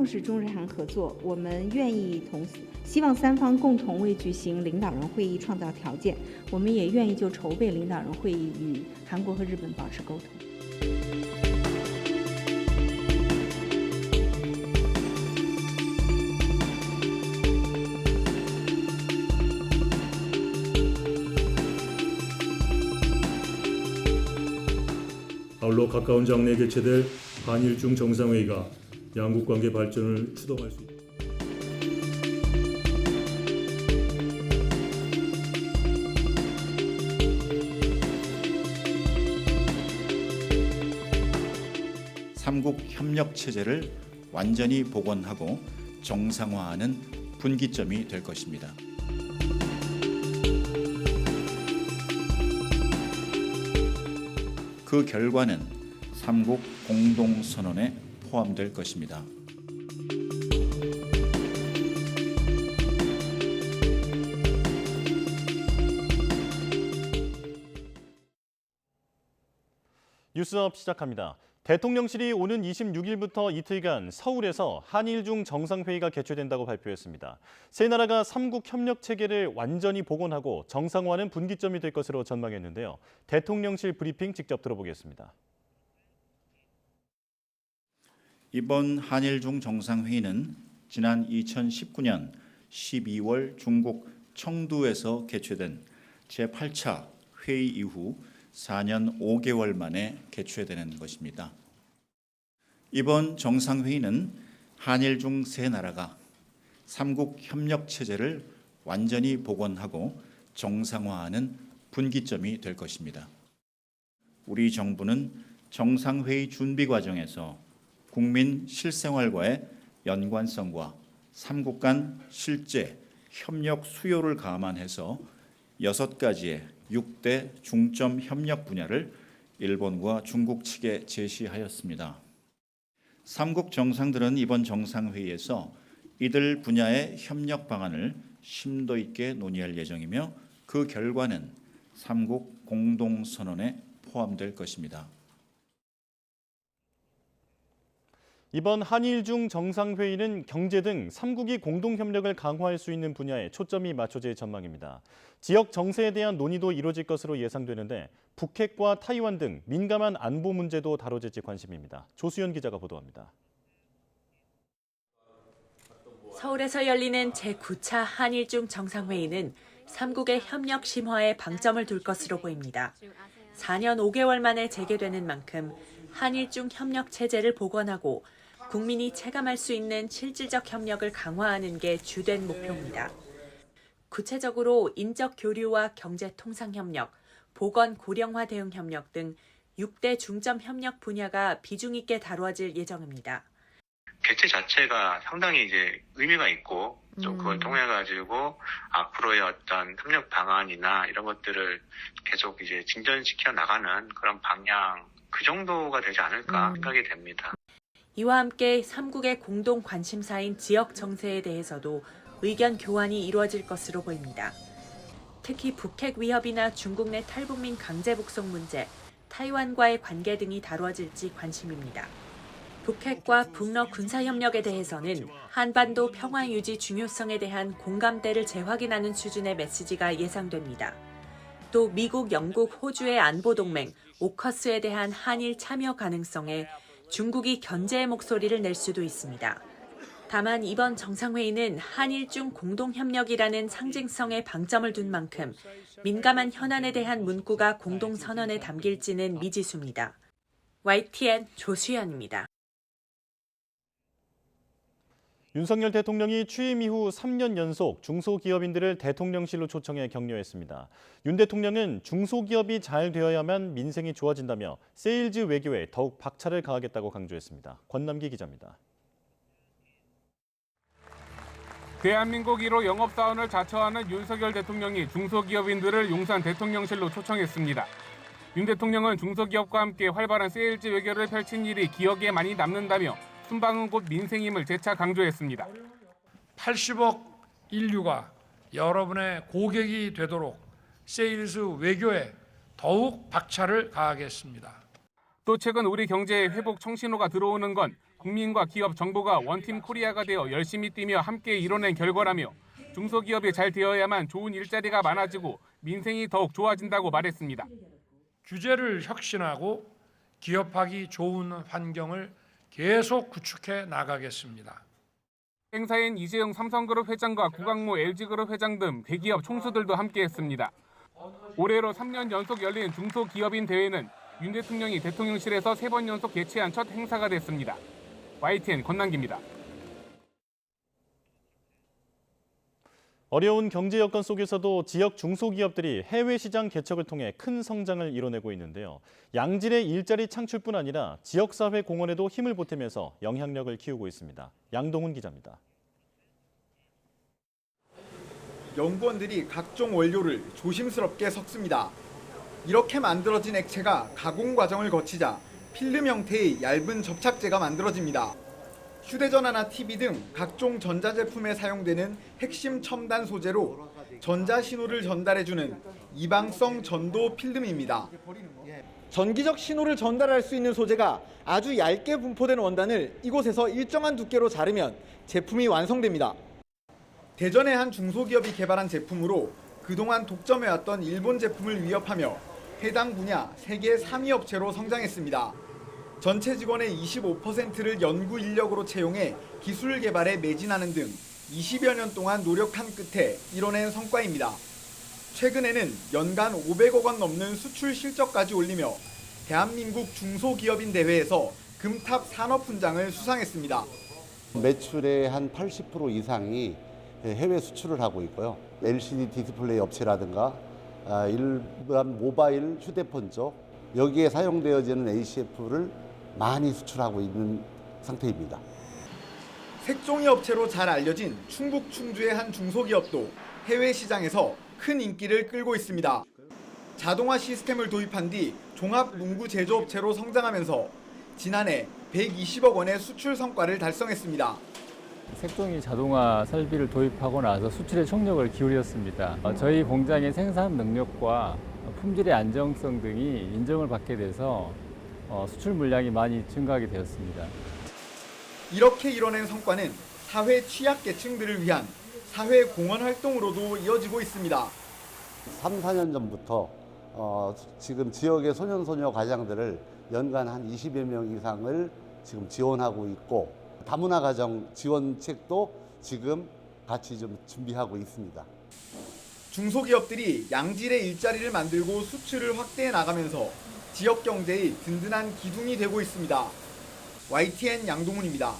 重视中日韩合作，我们愿意希望三方共同为举行领导人会议创造条件。我们也愿意就筹备领导人会议与韩国和日本保持沟通。 아울러 가까운 장래에 개최될 한일중 정상회의가 양국 관계 발전을 추동할 수 있다. 삼국 협력 체제를 완전히 복원하고 정상화하는 분기점이 될 것입니다. 그 결과는 삼국 공동선언에 포함될 것입니다. 뉴스업 시작합니다. 대통령실이 오는 26일부터 이틀간 서울에서 한일중 정상회의가 개최된다고 발표했습니다. 세 나라가 삼국 협력 체계를 완전히 복원하고 정상화하는 분기점이 될 것으로 전망했는데요. 대통령실 브리핑 직접 들어보겠습니다. 이번 한일중 정상회의는 지난 2019년 12월 중국 청두에서 개최된 제8차 회의 이후 4년 5개월 만에 개최되는 것입니다. 이번 정상회의는 한일중 세 나라가 삼국 협력 체제를 완전히 복원하고 정상화하는 분기점이 될 것입니다. 우리 정부는 정상회의 준비 과정에서 국민 실생활과의 연관성과 삼국 간 실제 협력 수요를 감안해서 6가지의 6대 중점 협력 분야를 일본과 중국 측에 제시하였습니다. 삼국 정상들은 이번 정상회의에서 이들 분야의 협력 방안을 심도 있게 논의할 예정이며 그 결과는 삼국 공동선언에 포함될 것입니다. 이번 한일중 정상회의는 경제 등 삼국이 공동협력을 강화할 수 있는 분야에 초점이 맞춰질 전망입니다. 지역 정세에 대한 논의도 이루어질 것으로 예상되는데 북핵과 타이완 등 민감한 안보 문제도 다뤄질지 관심입니다. 조수연 기자가 보도합니다. 서울에서 열리는 제9차 한일중 정상회의는 삼국의 협력 심화에 방점을 둘 것으로 보입니다. 4년 5개월 만에 재개되는 만큼 한일중 협력 체제를 복원하고 국민이 체감할 수 있는 실질적 협력을 강화하는 게 주된 목표입니다. 구체적으로 인적 교류와 경제 통상 협력, 보건 고령화 대응 협력 등 6대 중점 협력 분야가 비중 있게 다루어질 예정입니다. 개최 자체가 상당히 이제 의미가 있고 좀 그걸 통해 가지고 앞으로의 어떤 협력 방안이나 이런 것들을 계속 이제 진전시켜 나가는 그런 방향 그 정도가 되지 않을까 생각이 됩니다. 이와 함께 삼국의 공동 관심사인 지역 정세에 대해서도 의견 교환이 이루어질 것으로 보입니다. 특히 북핵 위협이나 중국 내 탈북민 강제 북송 문제, 타이완과의 관계 등이 다루어질지 관심입니다. 북핵과 북러 군사협력에 대해서는 한반도 평화 유지 중요성에 대한 공감대를 재확인하는 수준의 메시지가 예상됩니다. 또 미국, 영국, 호주의 안보동맹, 오커스에 대한 한일 참여 가능성에 중국이 견제의 목소리를 낼 수도 있습니다. 다만 이번 정상회의는 한일중 공동협력이라는 상징성에 방점을 둔 만큼 민감한 현안에 대한 문구가 공동선언에 담길지는 미지수입니다. YTN 조수연입니다. 윤석열 대통령이 취임 이후 3년 연속 중소기업인들을 대통령실로 초청해 격려했습니다. 윤 대통령은 중소기업이 잘 되어야만 민생이 좋아진다며 세일즈 외교에 더욱 박차를 가하겠다고 강조했습니다. 권남기 기자입니다. 대한민국 1호 영업사원을 자처하는 윤석열 대통령이 중소기업인들을 용산 대통령실로 초청했습니다. 윤 대통령은 중소기업과 함께 활발한 세일즈 외교를 펼친 일이 기억에 많이 남는다며 순방은 곧 민생임을 재차 강조했습니다. 80억 인류가 여러분의 고객이 되도록 세일즈 외교에 더욱 박차를 가하겠습니다. 또 최근 우리 경제에 회복 청신호가 들어오는 건 국민과 기업, 정부가 원팀 코리아가 되어 열심히 뛰며 함께 이뤄낸 결과라며 중소기업이 잘 되어야만 좋은 일자리가 많아지고 민생이 더욱 좋아진다고 말했습니다. 규제를 혁신하고 기업하기 좋은 환경을 계속 구축해 나가겠습니다. 행사엔 이재용 삼성그룹 회장과 구강모 LG그룹 회장 등 대기업 총수들도 함께했습니다. 올해로 3년 연속 열린 중소기업인 대회는 윤 대통령이 대통령실에서 3번 연속 개최한 첫 행사가 됐습니다. YTN 권남기입니다. 어려운 경제 여건 속에서도 지역 중소기업들이 해외 시장 개척을 통해 큰 성장을 이뤄내고 있는데요. 양질의 일자리 창출뿐 아니라 지역사회 공헌에도 힘을 보태면서 영향력을 키우고 있습니다. 양동훈 기자입니다. 연구원들이 각종 원료를 조심스럽게 섞습니다. 이렇게 만들어진 액체가 가공 과정을 거치자 필름 형태의 얇은 접착제가 만들어집니다. 휴대전화나 TV 등 각종 전자제품에 사용되는 핵심 첨단 소재로 전자신호를 전달해주는 이방성 전도 필름입니다. 전기적 신호를 전달할 수 있는 소재가 아주 얇게 분포된 원단을 이곳에서 일정한 두께로 자르면 제품이 완성됩니다. 대전의 한 중소기업이 개발한 제품으로 그동안 독점해왔던 일본 제품을 위협하며 해당 분야 세계 3위 업체로 성장했습니다. 전체 직원의 25%를 연구 인력으로 채용해 기술 개발에 매진하는 등 20여 년 동안 노력한 끝에 이뤄낸 성과입니다. 최근에는 연간 500억 원 넘는 수출 실적까지 올리며 대한민국 중소기업인 대회에서 금탑 산업훈장을 수상했습니다. 매출의 한 80% 이상이 해외 수출을 하고 있고요. LCD 디스플레이 업체라든가 일반 모바일 휴대폰 쪽 여기에 사용되어지는 ACF를 많이 수출하고 있는 상태입니다. 색종이 업체로 잘 알려진 충북 충주의 한 중소기업도 해외 시장에서 큰 인기를 끌고 있습니다. 자동화 시스템을 도입한 뒤 종합 문구 제조업체로 성장하면서 지난해 120억 원의 수출 성과를 달성했습니다. 색종이 자동화 설비를 도입하고 나서 수출에 총력을 기울였습니다. 저희 공장의 생산 능력과 품질의 안정성 등이 인정을 받게 돼서 수출 물량이 많이 증가하게 되었습니다. 이렇게 이뤄낸 성과는 사회 취약계층들을 위한 사회 공헌 활동으로도 이어지고 있습니다. 3, 4년 전부터 지금 지역의 소년소녀 가장들을 연간 한 20여 명 이상을 지금 지원하고 있고 다문화 가정 지원책도 지금 같이 좀 준비하고 있습니다. 중소기업들이 양질의 일자리를 만들고 수출을 확대해 나가면서 지역 경제의 든든한 기둥이 되고 있습니다. YTN 양동훈입니다.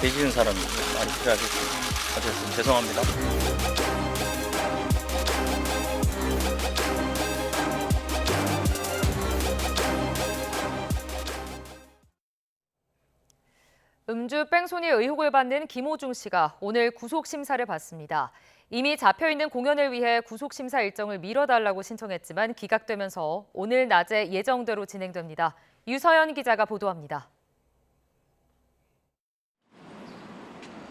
계시는 사람이 많이 필요하겠습니다. 어쨌든 죄송합니다. 음주 뺑소니 의혹을 받는 김호중 씨가 오늘 구속심사를 받습니다. 이미 잡혀있는 공연을 위해 구속심사 일정을 미뤄달라고 신청했지만 기각되면서 오늘 낮에 예정대로 진행됩니다. 유서연 기자가 보도합니다.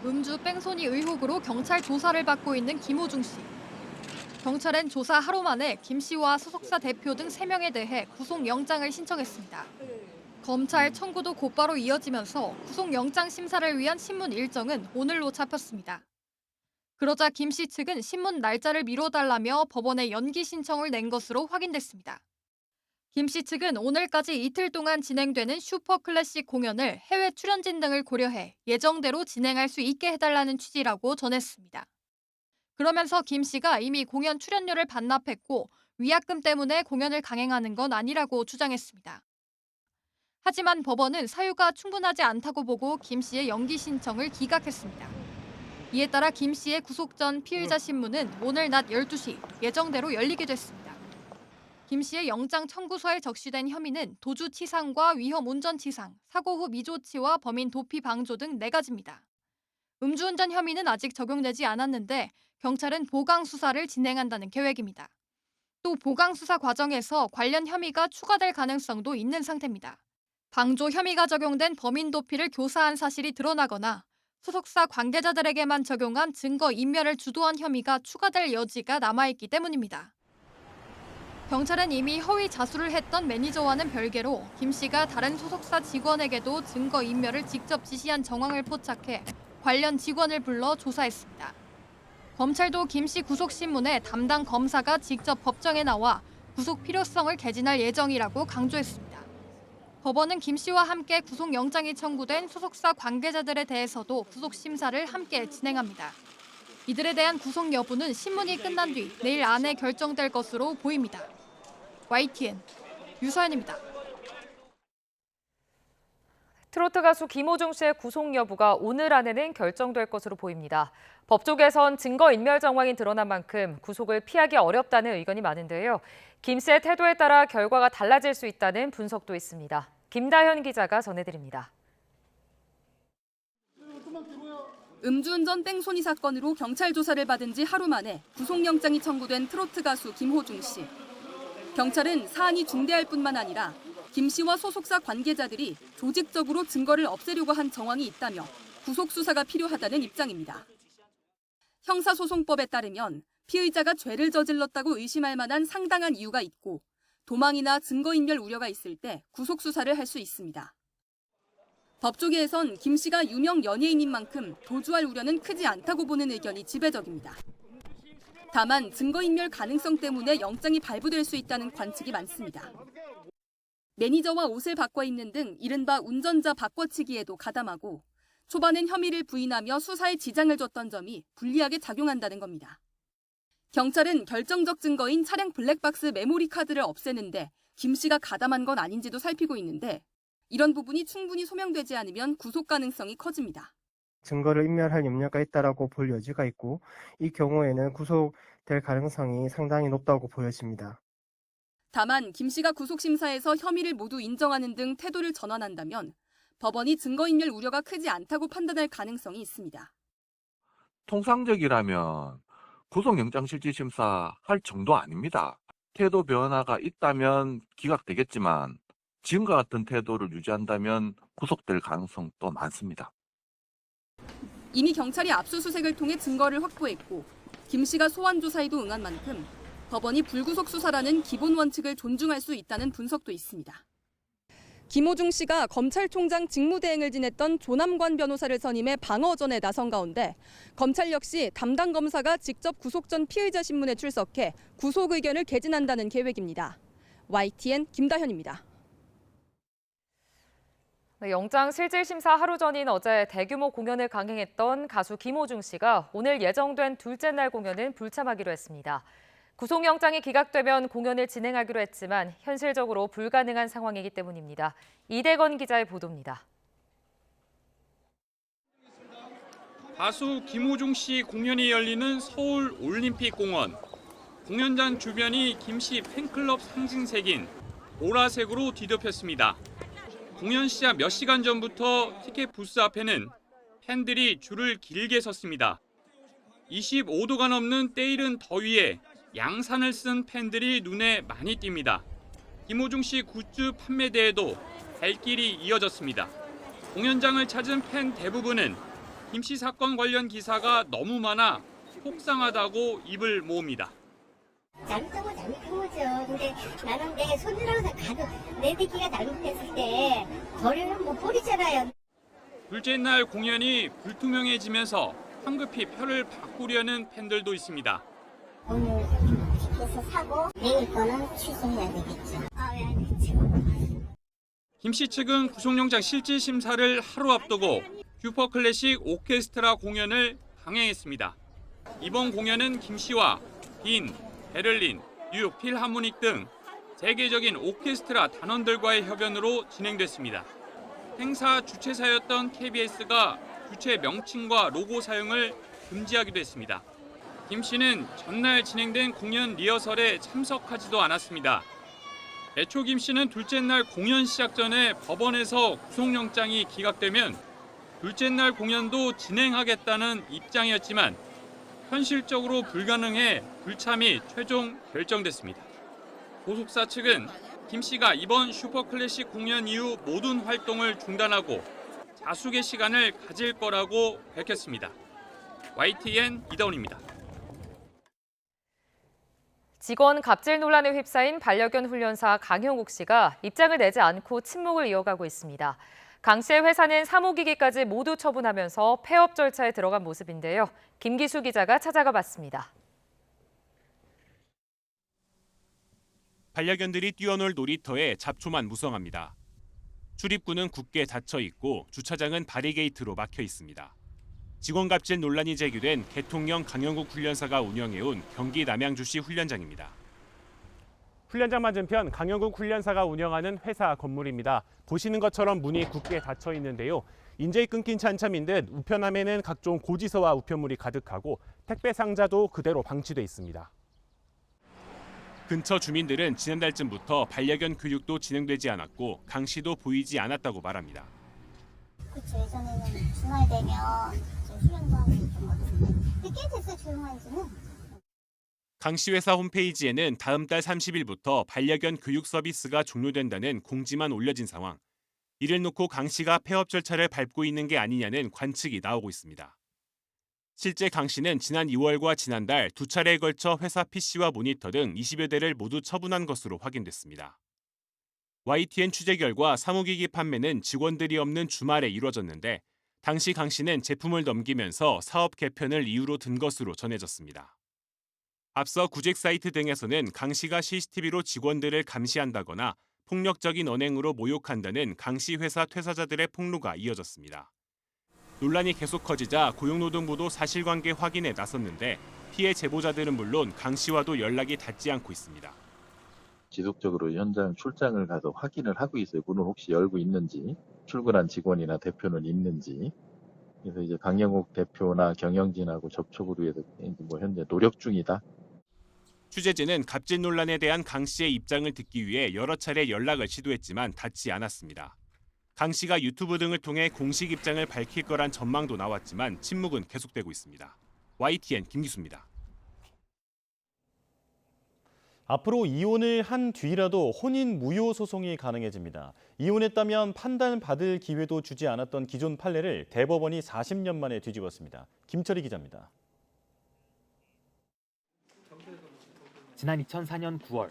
음주 뺑소니 의혹으로 경찰 조사를 받고 있는 김호중 씨. 경찰은 조사 하루 만에 김 씨와 소속사 대표 등 3명에 대해 구속영장을 신청했습니다. 검찰 청구도 곧바로 이어지면서 구속영장 심사를 위한 신문 일정은 오늘로 잡혔습니다. 그러자 김 씨 측은 신문 날짜를 미뤄달라며 법원에 연기 신청을 낸 것으로 확인됐습니다. 김 씨 측은 오늘까지 이틀 동안 진행되는 슈퍼클래식 공연을 해외 출연진 등을 고려해 예정대로 진행할 수 있게 해달라는 취지라고 전했습니다. 그러면서 김 씨가 이미 공연 출연료를 반납했고 위약금 때문에 공연을 강행하는 건 아니라고 주장했습니다. 하지만 법원은 사유가 충분하지 않다고 보고 김 씨의 연기 신청을 기각했습니다. 이에 따라 김 씨의 구속 전 피의자 신문은 오늘 낮 12시 예정대로 열리게 됐습니다. 김 씨의 영장 청구서에 적시된 혐의는 도주치상과 위험운전치상, 사고 후 미조치와 범인 도피 방조 등 4가지입니다. 음주운전 혐의는 아직 적용되지 않았는데 경찰은 보강 수사를 진행한다는 계획입니다. 또 보강 수사 과정에서 관련 혐의가 추가될 가능성도 있는 상태입니다. 방조 혐의가 적용된 범인 도피를 교사한 사실이 드러나거나 소속사 관계자들에게만 적용한 증거 인멸을 주도한 혐의가 추가될 여지가 남아있기 때문입니다. 경찰은 이미 허위 자수를 했던 매니저와는 별개로 김 씨가 다른 소속사 직원에게도 증거 인멸을 직접 지시한 정황을 포착해 관련 직원을 불러 조사했습니다. 검찰도 김 씨 구속신문에 담당 검사가 직접 법정에 나와 구속 필요성을 개진할 예정이라고 강조했습니다. 법원은 김 씨와 함께 구속영장이 청구된 소속사 관계자들에 대해서도 구속심사를 함께 진행합니다. 이들에 대한 구속 여부는 신문이 끝난 뒤 내일 안에 결정될 것으로 보입니다. YTN 유서연입니다. 트로트 가수 김호중 씨의 구속 여부가 오늘 안에는 결정될 것으로 보입니다. 법조계에선 증거인멸 정황이 드러난 만큼 구속을 피하기 어렵다는 의견이 많은데요. 김 씨의 태도에 따라 결과가 달라질 수 있다는 분석도 있습니다. 김다현 기자가 전해드립니다. 음주운전 뺑소니 사건으로 경찰 조사를 받은 지 하루 만에 구속영장이 청구된 트로트 가수 김호중 씨. 경찰은 사안이 중대할 뿐만 아니라 김 씨와 소속사 관계자들이 조직적으로 증거를 없애려고 한 정황이 있다며 구속 수사가 필요하다는 입장입니다. 형사소송법에 따르면 피의자가 죄를 저질렀다고 의심할 만한 상당한 이유가 있고 도망이나 증거인멸 우려가 있을 때 구속 수사를 할 수 있습니다. 법조계에선 김 씨가 유명 연예인인 만큼 도주할 우려는 크지 않다고 보는 의견이 지배적입니다. 다만 증거인멸 가능성 때문에 영장이 발부될 수 있다는 관측이 많습니다. 매니저와 옷을 바꿔 입는 등 이른바 운전자 바꿔치기에도 가담하고 초반엔 혐의를 부인하며 수사에 지장을 줬던 점이 불리하게 작용한다는 겁니다. 경찰은 결정적 증거인 차량 블랙박스 메모리 카드를 없애는데 김 씨가 가담한 건 아닌지도 살피고 있는데 이런 부분이 충분히 소명되지 않으면 구속 가능성이 커집니다. 증거를 인멸할 염려가 있다라고 볼 여지가 있고 이 경우에는 구속될 가능성이 상당히 높다고 보여집니다. 다만 김 씨가 구속심사에서 혐의를 모두 인정하는 등 태도를 전환한다면 법원이 증거인멸 우려가 크지 않다고 판단할 가능성이 있습니다. 통상적이라면 구속영장실질심사 할 정도 아닙니다. 태도 변화가 있다면 기각되겠지만 지금과 같은 태도를 유지한다면 구속될 가능성도 많습니다. 이미 경찰이 압수수색을 통해 증거를 확보했고 김 씨가 소환 조사에도 응한 만큼 법원이 불구속 수사라는 기본 원칙을 존중할 수 있다는 분석도 있습니다. 김호중 씨가 검찰총장 직무대행을 지냈던 조남관 변호사를 선임해 방어전에 나선 가운데 검찰 역시 담당 검사가 직접 구속 전 피의자 신문에 출석해 구속 의견을 개진한다는 계획입니다. YTN 김다현입니다. 영장 실질심사 하루 전인 어제 대규모 공연을 강행했던 가수 김호중 씨가 오늘 예정된 둘째 날 공연은 불참하기로 했습니다. 구속영장이 기각되면 공연을 진행하기로 했지만 현실적으로 불가능한 상황이기 때문입니다. 이대건 기자의 보도입니다. 가수 김호중 씨 공연이 열리는 서울 올림픽공원. 공연장 주변이 김 씨 팬클럽 상징색인 보라색으로 뒤덮였습니다. 공연 시작 몇 시간 전부터 티켓 부스 앞에는 팬들이 줄을 길게 섰습니다. 25도가 넘는 때이른 더위에 양산을 쓴 팬들이 눈에 많이 띕니다. 김호중 씨 굿즈 판매대에도 발길이 이어졌습니다. 공연장을 찾은 팬 대부분은 김 씨 사건 관련 기사가 너무 많아 속상하다고 입을 모읍니다. 잘못한 건 잘못한 거죠. 근데 나는 내 손이랑 가도 내 새끼가 잘못했을 때 거리는 못 버리잖아요. 둘째 날 공연이 불투명해지면서 황급히 표를 바꾸려는 팬들도 있습니다. 오늘 티켓을 사고 내일 거는 취소해야 되겠죠. 왜 안 되죠? 김 씨 측은 구속영장 실질심사를 하루 앞두고 슈퍼클래식 오케스트라 공연을 강행했습니다. 이번 공연은 김 씨와 빈, 베를린, 뉴욕 필하모닉 등 세계적인 오케스트라 단원들과의 협연으로 진행됐습니다. 행사 주최사였던 KBS가 주최 명칭과 로고 사용을 금지하기도 했습니다. 김 씨는 전날 진행된 공연 리허설에 참석하지도 않았습니다. 애초 김 씨는 둘째 날 공연 시작 전에 법원에서 구속영장이 기각되면 둘째 날 공연도 진행하겠다는 입장이었지만 현실적으로 불가능해 불참이 최종 결정됐습니다. 소속사 측은 김 씨가 이번 슈퍼클래식 공연 이후 모든 활동을 중단하고 자숙의 시간을 가질 거라고 밝혔습니다. YTN 이다운입니다. 직원 갑질 논란에 휩싸인 반려견 훈련사 강형욱 씨가 입장을 내지 않고 침묵을 이어가고 있습니다. 강 씨의 회사는 사무기기까지 모두 처분하면서 폐업 절차에 들어간 모습인데요. 김기수 기자가 찾아가 봤습니다. 반려견들이 뛰어놀 놀이터에 잡초만 무성합니다. 출입구는 굳게 닫혀 있고 주차장은 바리게이트로 막혀 있습니다. 직원 갑질 논란이 제기된 개통령 강형욱 훈련사가 운영해온 경기 남양주시 훈련장입니다. 훈련장 맞은편 강형욱 훈련사가 운영하는 회사 건물입니다. 보시는 것처럼 문이 굳게 닫혀 있는데요. 인재이 끊긴 채 한참인 듯 우편함에는 각종 고지서와 우편물이 가득하고 택배 상자도 그대로 방치돼 있습니다. 근처 주민들은 지난달쯤부터 반려견 교육도 진행되지 않았고 강 씨도 보이지 않았다고 말합니다. 그쵸, 예전에는 주말 되면 휴양도 하고 있던 것 같은데 꽤 됐어요, 조용한 지는. 강 씨 회사 홈페이지에는 다음 달 30일부터 반려견 교육 서비스가 종료된다는 공지만 올려진 상황. 이를 놓고 강 씨가 폐업 절차를 밟고 있는 게 아니냐는 관측이 나오고 있습니다. 실제 강 씨는 지난 2월과 지난달 두 차례에 걸쳐 회사 PC와 모니터 등 20여 대를 모두 처분한 것으로 확인됐습니다. YTN 취재 결과 사무기기 판매는 직원들이 없는 주말에 이루어졌는데 당시 강 씨는 제품을 넘기면서 사업 개편을 이유로 든 것으로 전해졌습니다. 앞서 구직 사이트 등에서는 강 씨가 CCTV로 직원들을 감시한다거나 폭력적인 언행으로 모욕한다는 강 씨 회사 퇴사자들의 폭로가 이어졌습니다. 논란이 계속 커지자 고용노동부도 사실관계 확인에 나섰는데 피해 제보자들은 물론 강 씨와도 연락이 닿지 않고 있습니다. 지속적으로 현장 출장을 가서 확인을 하고 있어요. 문을 혹시 열고 있는지, 출근한 직원이나 대표는 있는지. 그래서 이제 강형욱 대표나 경영진하고 접촉을 위해서 현재 노력 중이다. 취재진은 갑질 논란에 대한 강 씨의 입장을 듣기 위해 여러 차례 연락을 시도했지만 닿지 않았습니다. 강 씨가 유튜브 등을 통해 공식 입장을 밝힐 거란 전망도 나왔지만 침묵은 계속되고 있습니다. YTN 김기수입니다. 앞으로 이혼을 한 뒤라도 혼인 무효 소송이 가능해집니다. 이혼했다면 판단받을 기회도 주지 않았던 기존 판례를 대법원이 40년 만에 뒤집었습니다. 김철희 기자입니다. 지난 2004년 9월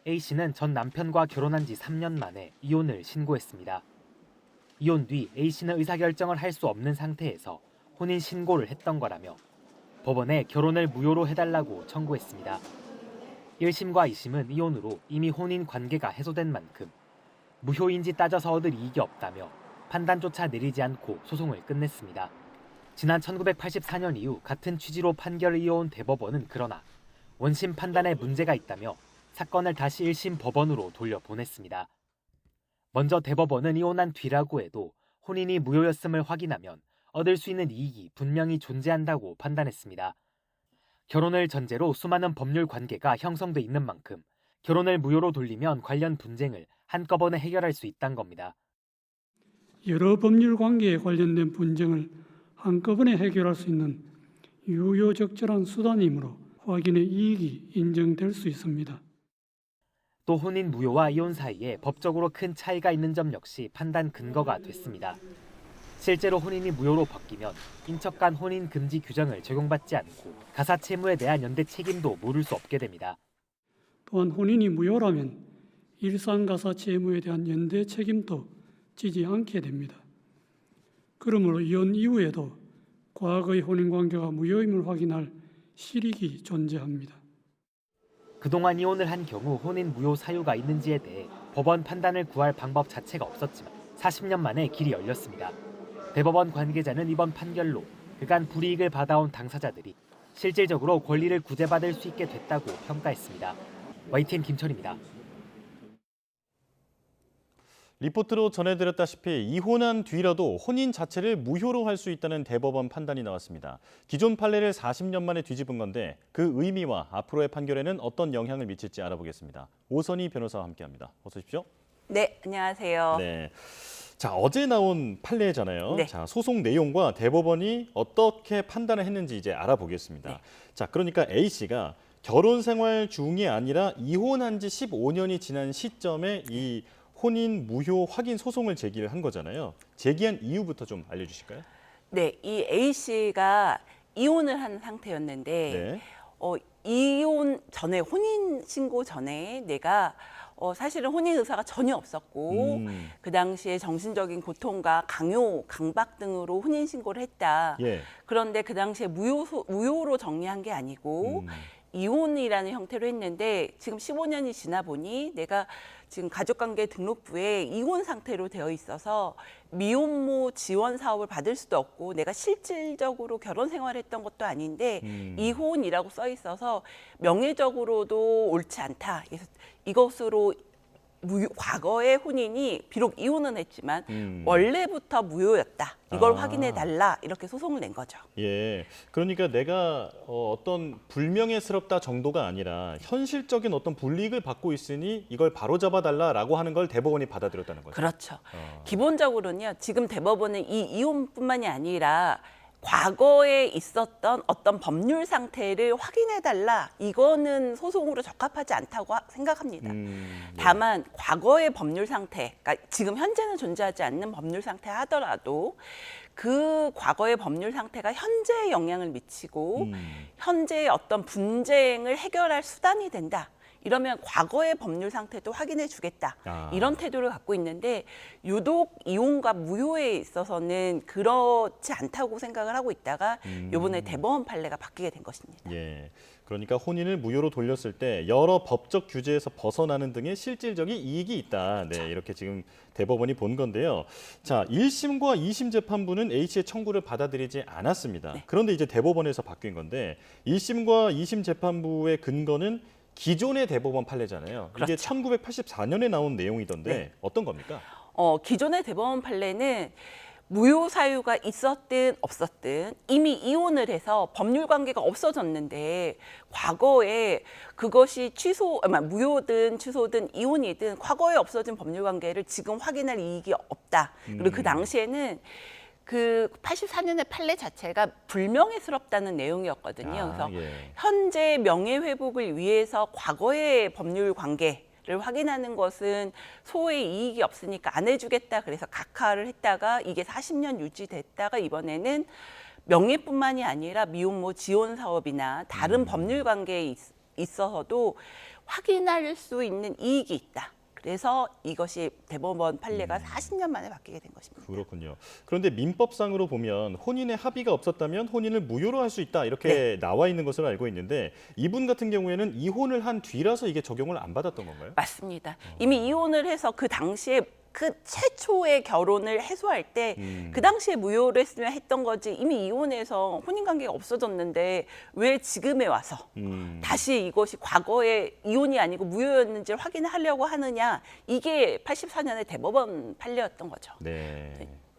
A씨는 전 남편과 결혼한 지 3년 만에 이혼을 신고했습니다. 이혼 뒤 A씨는 의사결정을 할 수 없는 상태에서 혼인 신고를 했던 거라며 법원에 결혼을 무효로 해달라고 청구했습니다. 1심과 2심은 이혼으로 이미 혼인 관계가 해소된 만큼 무효인지 따져서 얻을 이익이 없다며 판단조차 내리지 않고 소송을 끝냈습니다. 지난 1984년 이후 같은 취지로 판결을 이어온 대법원은 그러나 원심 판단에 문제가 있다며 사건을 다시 1심 법원으로 돌려보냈습니다. 먼저 대법원은 이혼한 뒤라고 해도 혼인이 무효였음을 확인하면 얻을 수 있는 이익이 분명히 존재한다고 판단했습니다. 결혼을 전제로 수많은 법률 관계가 형성돼 있는 만큼 결혼을 무효로 돌리면 관련 분쟁을 한꺼번에 해결할 수 있다는 겁니다. 여러 법률 관계에 관련된 분쟁을 한꺼번에 해결할 수 있는 유효적절한 수단이므로 확인의 이익이 인정될 수 있습니다. 또 혼인 무효와 이혼 사이에 법적으로 큰 차이가 있는 점 역시 판단 근거가 됐습니다. 실제로 혼인이 무효로 바뀌면 인척 간 혼인 금지 규정을 적용받지 않고 가사 채무에 대한 연대 책임도 물을 수 없게 됩니다. 또한 혼인이 무효라면 일상 가사 채무에 대한 연대 책임도 지지 않게 됩니다. 그러므로 이혼 이후에도 과거의 혼인 관계가 무효임을 확인할 실익이 존재합니다. 그동안 이혼을 한 경우 혼인 무효 사유가 있는지에 대해 법원 판단을 구할 방법 자체가 없었지만 40년 만에 길이 열렸습니다. 대법원 관계자는 이번 판결로 그간 불이익을 받아온 당사자들이 실질적으로 권리를 구제받을 수 있게 됐다고 평가했습니다. YTN 김철입니다. 리포트로 전해드렸다시피 이혼한 뒤라도 혼인 자체를 무효로 할 수 있다는 대법원 판단이 나왔습니다. 기존 판례를 40년 만에 뒤집은 건데 그 의미와 앞으로의 판결에는 어떤 영향을 미칠지 알아보겠습니다. 오선희 변호사와 함께합니다. 어서 오십시오. 네, 안녕하세요. 네. 자, 어제 나온 판례잖아요. 네. 자, 소송 내용과 대법원이 어떻게 판단을 했는지 이제 알아보겠습니다. 네. 자, 그러니까 A 씨가 결혼 생활 중이 아니라 이혼한 지 15년이 지난 시점에 이 혼인 무효 확인 소송을 제기를 한 거잖아요. 제기한 이유부터 좀 알려주실까요? 네, 이 A 씨가 이혼을 한 상태였는데 네. 이혼 전에 혼인 신고 전에 내가 사실은 혼인 의사가 전혀 없었고 그 당시에 정신적인 고통과 강요, 강박 등으로 혼인 신고를 했다. 예. 그런데 그 당시에 무효로 정리한 게 아니고 이혼이라는 형태로 했는데 지금 15년이 지나 보니 내가 지금 가족관계 등록부에 이혼 상태로 되어 있어서 미혼모 지원 사업을 받을 수도 없고 내가 실질적으로 결혼 생활했던 것도 아닌데 이혼이라고 써 있어서 명예적으로도 옳지 않다. 그래서 이것으로 과거의 혼인이 비록 이혼은 했지만 원래부터 무효였다. 이걸 확인해달라. 이렇게 소송을 낸 거죠. 예, 그러니까 내가 어떤 불명예스럽다 정도가 아니라 현실적인 어떤 불이익을 받고 있으니 이걸 바로잡아달라라고 하는 걸 대법원이 받아들였다는 거죠. 그렇죠. 기본적으로는요. 지금 대법원은 이 이혼뿐만이 아니라 과거에 있었던 어떤 법률 상태를 확인해달라. 이거는 소송으로 적합하지 않다고 생각합니다. 다만 과거의 법률 상태, 그러니까 지금 현재는 존재하지 않는 법률 상태 하더라도 그 과거의 법률 상태가 현재에 영향을 미치고 현재의 어떤 분쟁을 해결할 수단이 된다. 이러면 과거의 법률 상태도 확인해 주겠다. 이런 태도를 갖고 있는데 유독 이혼과 무효에 있어서는 그렇지 않다고 생각을 하고 있다가 이번에 대법원 판례가 바뀌게 된 것입니다. 예, 그러니까 혼인을 무효로 돌렸을 때 여러 법적 규제에서 벗어나는 등의 실질적인 이익이 있다. 네, 이렇게 지금 대법원이 본 건데요. 자, 1심과 2심 재판부는 A씨의 청구를 받아들이지 않았습니다. 그런데 이제 대법원에서 바뀐 건데 1심과 2심 재판부의 근거는 기존의 대법원 판례잖아요. 그렇죠. 이게 1984년에 나온 내용이던데 어떤 겁니까? 기존의 대법원 판례는 무효 사유가 있었든 없었든 이미 이혼을 해서 법률 관계가 없어졌는데 과거에 그것이 무효든 취소든 이혼이든 과거에 없어진 법률 관계를 지금 확인할 이익이 없다. 그리고 그 당시에는 그 84년의 판례 자체가 불명예스럽다는 내용이었거든요. 그래서 현재 명예회복을 위해서 과거의 법률 관계를 확인하는 것은 소의 이익이 없으니까 안 해주겠다. 그래서 각하를 했다가 이게 40년 유지됐다가 이번에는 명예뿐만이 아니라 미혼모 지원 사업이나 다른 법률 관계에 있어서도 확인할 수 있는 이익이 있다. 그래서 이것이 대법원 판례가 40년 만에 바뀌게 된 것입니다. 그렇군요. 그런데 민법상으로 보면 혼인의 합의가 없었다면 혼인을 무효로 할 수 있다 이렇게 나와 있는 것으로 알고 있는데 이분 같은 경우에는 이혼을 한 뒤라서 이게 적용을 안 받았던 건가요? 맞습니다. 이미 이혼을 해서 그 당시에 그 최초의 결혼을 해소할 때 그 당시에 무효로 했으면 했던 거지 이미 이혼해서 혼인관계가 없어졌는데 왜 지금에 와서 다시 이것이 과거에 이혼이 아니고 무효였는지를 확인하려고 하느냐. 이게 84년의 대법원 판례였던 거죠. 네.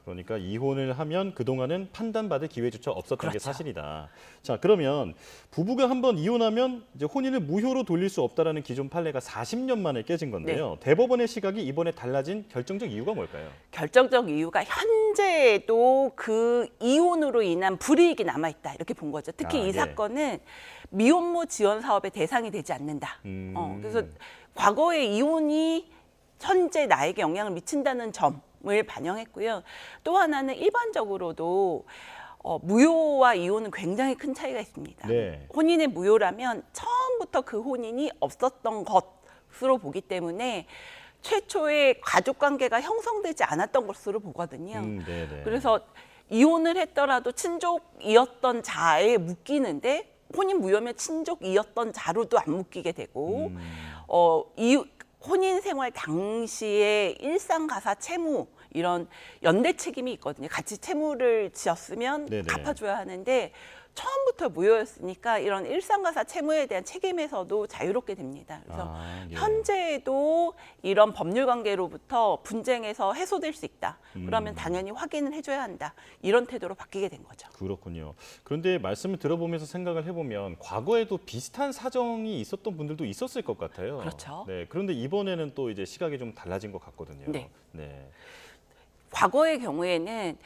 그러니까 이혼을 하면 그동안은 판단받을 기회조차 없었던 그렇죠. 게 사실이다. 자, 그러면 부부가 한번 이혼하면 이제 혼인을 무효로 돌릴 수 없다라는 기존 판례가 40년 만에 깨진 건데요. 대법원의 시각이 이번에 달라진 결정적 이유가 뭘까요? 결정적 이유가 현재도 그 이혼으로 인한 불이익이 남아있다. 이렇게 본 거죠. 특히 이 사건은 미혼모 지원 사업의 대상이 되지 않는다. 그래서 과거의 이혼이 현재 나에게 영향을 미친다는 점을 반영했고요. 또 하나는 일반적으로도 무효와 이혼은 굉장히 큰 차이가 있습니다. 혼인의 무효라면 처음부터 그 혼인이 없었던 것으로 보기 때문에 최초의 가족관계가 형성되지 않았던 것으로 보거든요. 그래서 이혼을 했더라도 친족이었던 자에 묶이는데 혼인 무효면 친족이었던 자로도 안 묶이게 되고 혼인 생활 당시에 일상가사 채무 이런 연대 책임이 있거든요. 같이 채무를 지었으면 네네. 갚아줘야 하는데 처음부터 무효였으니까 이런 일상가사 채무에 대한 책임에서도 자유롭게 됩니다. 그래서 예. 현재도 이런 법률 관계로부터 분쟁에서 해소될 수 있다. 그러면 당연히 확인을 해줘야 한다. 이런 태도로 바뀌게 된 거죠. 그렇군요. 그런데 말씀을 들어보면서 생각을 해보면 과거에도 비슷한 사정이 있었던 분들도 있었을 것 같아요. 그렇죠. 네, 그런데 이번에는 또 이제 시각이 좀 달라진 것 같거든요. 네. 네. 과거의 경우에는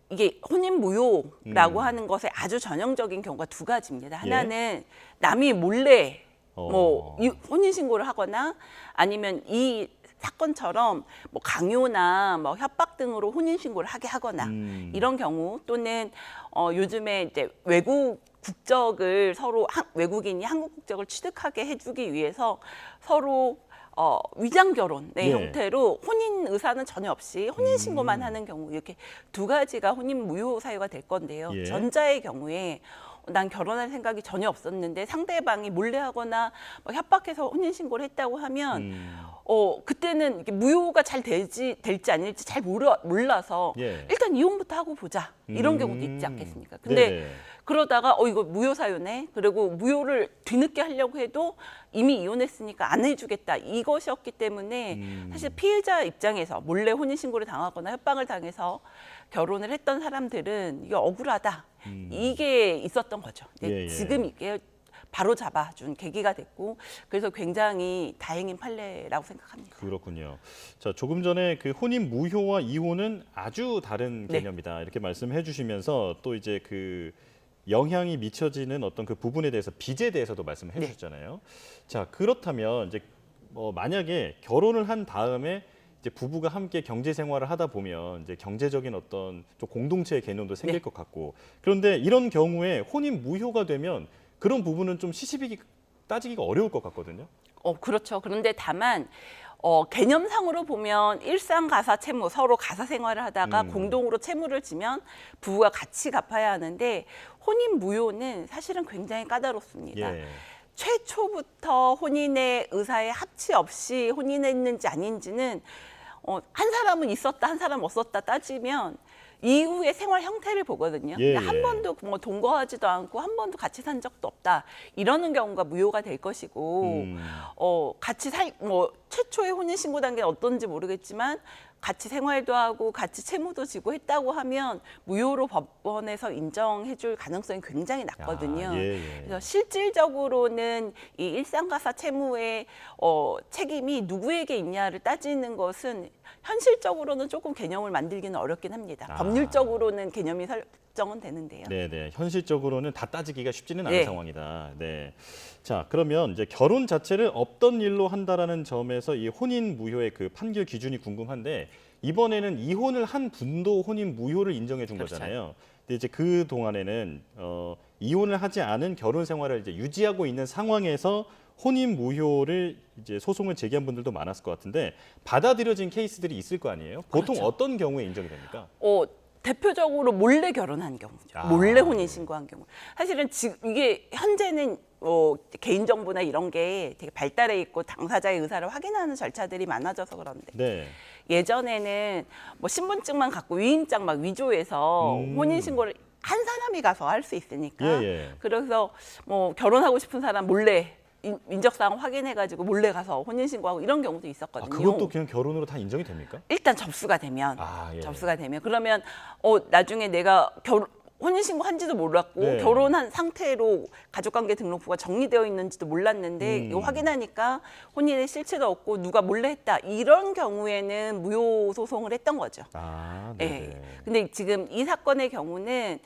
이게 혼인 무효라고 하는 것의 아주 전형적인 경우가 두 가지입니다. 하나는 남이 몰래 혼인 신고를 하거나 아니면 이 사건처럼 뭐 강요나 뭐 협박 등으로 혼인 신고를 하게 하거나 이런 경우 또는 요즘에 이제 외국 국적을 서로 외국인이 한국 국적을 취득하게 해주기 위해서 서로 위장 결혼의 예. 형태로 혼인 의사는 전혀 없이 혼인 신고만 하는 경우 이렇게 두 가지가 혼인 무효 사유가 될 건데요. 예. 전자의 경우에 난 결혼할 생각이 전혀 없었는데 상대방이 몰래 하거나 뭐 협박해서 혼인 신고를 했다고 하면 그때는 이게 무효가 잘 될지 아닐지 잘 몰라서 예. 일단 이혼부터 하고 보자 이런 경우도 있지 않겠습니까? 근데 네네. 그러다가 이거 무효 사유네. 그리고 무효를 뒤늦게 하려고 해도 이미 이혼했으니까 안 해주겠다. 이것이었기 때문에 사실 피해자 입장에서 몰래 혼인신고를 당하거나 협박을 당해서 결혼을 했던 사람들은 이게 억울하다. 이게 있었던 거죠. 예, 예. 지금 이게 바로 잡아준 계기가 됐고 그래서 굉장히 다행인 판례라고 생각합니다. 그렇군요. 자, 조금 전에 그 혼인 무효와 이혼은 아주 다른 네. 개념이다. 이렇게 말씀해 주시면서 또 이제 그 영향이 미쳐지는 어떤 그 부분에 대해서 빚에 대해서도 말씀해 네. 주셨잖아요. 자, 그렇다면 이제 만약에 결혼을 한 다음에 이제 부부가 함께 경제 생활을 하다 보면 이제 경제적인 어떤 좀 공동체의 개념도 생길 네. 것 같고 그런데 이런 경우에 혼인 무효가 되면 그런 부분은 좀 시시비기 따지기가 어려울 것 같거든요. 그렇죠. 그런데 다만 개념상으로 보면 일상가사 채무 서로 가사 생활을 하다가 공동으로 채무를 지면 부부가 같이 갚아야 하는데 혼인 무효는 사실은 굉장히 까다롭습니다. 예. 최초부터 혼인의 의사에 합치 없이 혼인했는지 아닌지는 한 사람은 있었다, 한 사람은 없었다 따지면 이후의 생활 형태를 보거든요. 예, 한 예. 번도 뭐 동거하지도 않고 한 번도 같이 산 적도 없다. 이러는 경우가 무효가 될 것이고 같이 최초의 혼인 신고 단계는 어떤지 모르겠지만 같이 생활도 하고 같이 채무도 지고 했다고 하면 무효로 법원에서 인정해줄 가능성이 굉장히 낮거든요. 그래서 실질적으로는 이 일상가사 채무의 책임이 누구에게 있냐를 따지는 것은 현실적으로는 조금 개념을 만들기는 어렵긴 합니다. 법률적으로는 개념이 설정은 되는데요. 네네. 현실적으로는 다 따지기가 쉽지는 않은 네. 상황이다. 네. 자, 그러면 이제 결혼 자체를 없던 일로 한다라는 점에서 이 혼인 무효의 그 판결 기준이 궁금한데 이번에는 이혼을 한 분도 혼인 무효를 인정해 준 그렇죠. 거잖아요. 근데 이제 그 동안에는 이혼을 하지 않은 결혼 생활을 이제 유지하고 있는 상황에서 혼인 무효를 이제 소송을 제기한 분들도 많았을 것 같은데 받아들여진 케이스들이 있을 거 아니에요? 보통 그렇죠. 어떤 경우에 인정이 됩니까? 대표적으로 몰래 결혼한 경우죠. 몰래 혼인 신고한 경우. 사실은 지금 이게 현재는 개인정보나 이런 게 되게 발달해 있고 당사자의 의사를 확인하는 절차들이 많아져서 그런데 네. 예전에는 뭐 신분증만 갖고 위임장 막 위조해서 혼인 신고를 한 사람이 가서 할 수 있으니까 그래서 뭐 결혼하고 싶은 사람 몰래 인적사항 확인해가지고 몰래 가서 혼인신고하고 이런 경우도 있었거든요. 그것도 그냥 결혼으로 다 인정이 됩니까? 일단 접수가 되면 예. 접수가 되면 그러면 나중에 내가 혼인신고 한지도 몰랐고 네. 결혼한 상태로 가족관계 등록부가 정리되어 있는지도 몰랐는데 이거 확인하니까 혼인의 실체도 없고 누가 몰래 했다 이런 경우에는 무효 소송을 했던 거죠. 네. 근데 지금 이 사건의 경우는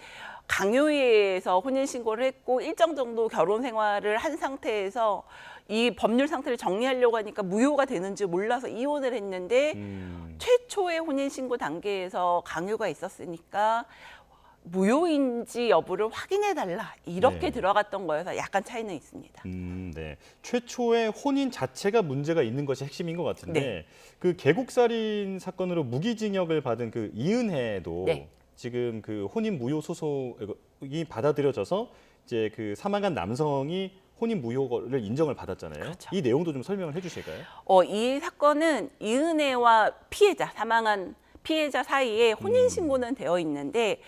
강요에 의해서 혼인신고를 했고 일정 정도 결혼 생활을 한 상태에서 이 법률 상태를 정리하려고 하니까 무효가 되는지 몰라서 이혼을 했는데 최초의 혼인신고 단계에서 강요가 있었으니까 무효인지 여부를 확인해달라 이렇게 들어갔던 거여서 약간 차이는 있습니다. 네. 최초의 혼인 자체가 문제가 있는 것이 핵심인 것 같은데 네. 그 계곡살인 사건으로 무기징역을 받은 그 이은혜도 네. 지금 그 혼인 무효 소송이 받아들여져서 이제 그 사망한 남성이 혼인 무효를 인정을 받았잖아요. 그렇죠. 이 내용도 좀 설명을 해주실까요? 이 사건은 이은혜와 피해자, 사망한 피해자 사이에 혼인 신고는 되어 있는데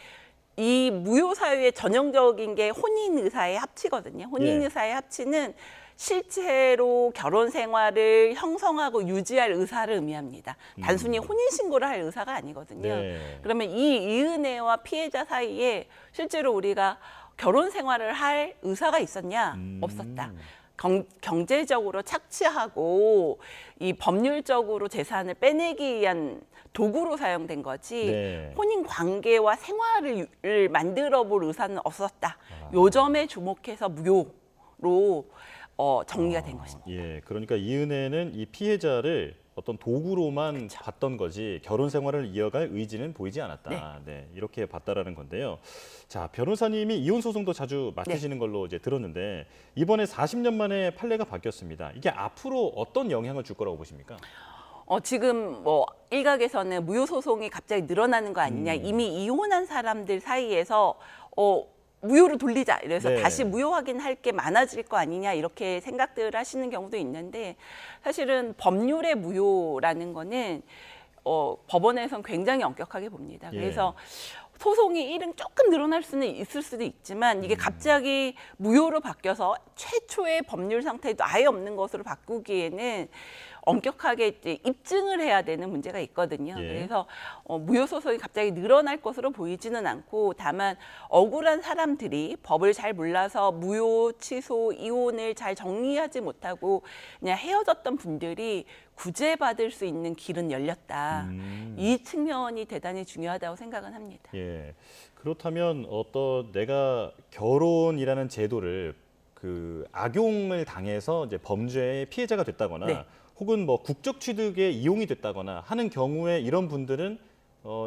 이 무효 사유의 전형적인 게 혼인 의사의 합치거든요. 혼인 예. 의사의 합치는 실제로 결혼 생활을 형성하고 유지할 의사를 의미합니다. 단순히 혼인 신고를 할 의사가 아니거든요. 네. 그러면 이 이은혜와 피해자 사이에 실제로 우리가 결혼 생활을 할 의사가 있었냐? 없었다. 경제적으로 착취하고 이 법률적으로 재산을 빼내기 위한 도구로 사용된 거지 네. 혼인 관계와 생활을 만들어 볼 의사는 없었다. 요 점에 주목해서 무효로 정리가 된 것입니다. 예, 그러니까 이은혜는 이 피해자를 어떤 도구로만 봤던 거지 결혼 생활을 이어갈 의지는 보이지 않았다. 네, 이렇게 봤다라는 건데요. 자, 변호사님이 이혼 소송도 자주 맡으시는 걸로 이제 들었는데 이번에 40년 만에 판례가 바뀌었습니다. 이게 앞으로 어떤 영향을 줄 거라고 보십니까? 지금 뭐 일각에서는 무효 소송이 갑자기 늘어나는 거 아니냐. 이미 이혼한 사람들 사이에서 무효로 돌리자 이래서 네. 다시 무효 확인할 게 많아질 거 아니냐 이렇게 생각들을 하시는 경우도 있는데 사실은 법률의 무효라는 거는 법원에서는 굉장히 엄격하게 봅니다. 예. 그래서 소송이 일은 조금 늘어날 수는 있을 수도 있지만 이게 갑자기 무효로 바뀌어서 최초의 법률 상태도 아예 없는 것으로 바꾸기에는 엄격하게 이제 입증을 해야 되는 문제가 있거든요. 예. 그래서 무효 소송이 갑자기 늘어날 것으로 보이지는 않고 다만 억울한 사람들이 법을 잘 몰라서 무효, 취소, 이혼을 잘 정리하지 못하고 그냥 헤어졌던 분들이 구제받을 수 있는 길은 열렸다. 이 측면이 대단히 중요하다고 생각은 합니다. 예. 그렇다면 내가 결혼이라는 제도를 그 악용을 당해서 이제 범죄의 피해자가 됐다거나 네. 혹은 뭐 국적 취득에 이용이 됐다거나 하는 경우에 이런 분들은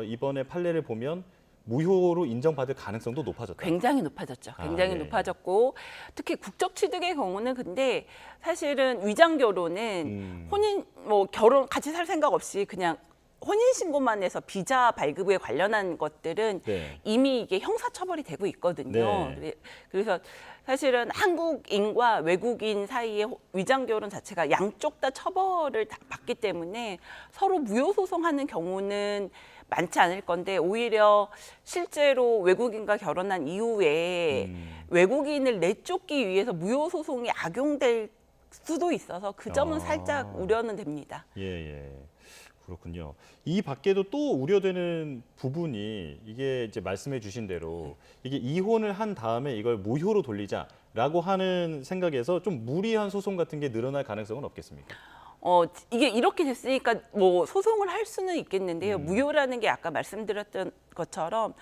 이번에 판례를 보면 무효로 인정받을 가능성도 높아졌다. 굉장히 높아졌죠. 굉장히 네. 높아졌고 특히 국적 취득의 경우는 근데 사실은 위장 결혼은 혼인 결혼 같이 살 생각 없이 그냥 혼인 신고만 해서 비자 발급에 관련한 것들은 네. 이미 이게 형사 처벌이 되고 있거든요. 네. 그래서 사실은 한국인과 외국인 사이의 위장 결혼 자체가 양쪽 다 처벌을 받기 때문에 서로 무효 소송하는 경우는 많지 않을 건데 오히려 실제로 외국인과 결혼한 이후에 외국인을 내쫓기 위해서 무효 소송이 악용될 수도 있어서 그 점은 살짝 우려는 됩니다. 예. 그렇군요. 이 밖에도 또 우려되는 부분이 이게 이제 말씀해 주신 대로 이게 이혼을 한 다음에 이걸 무효로 돌리자라고 하는 생각에서 좀 무리한 소송 같은 게 늘어날 가능성은 없겠습니까? 이게 이렇게 됐으니까 뭐 소송을 할 수는 있겠는데요. 무효라는 게 아까 말씀드렸던 것처럼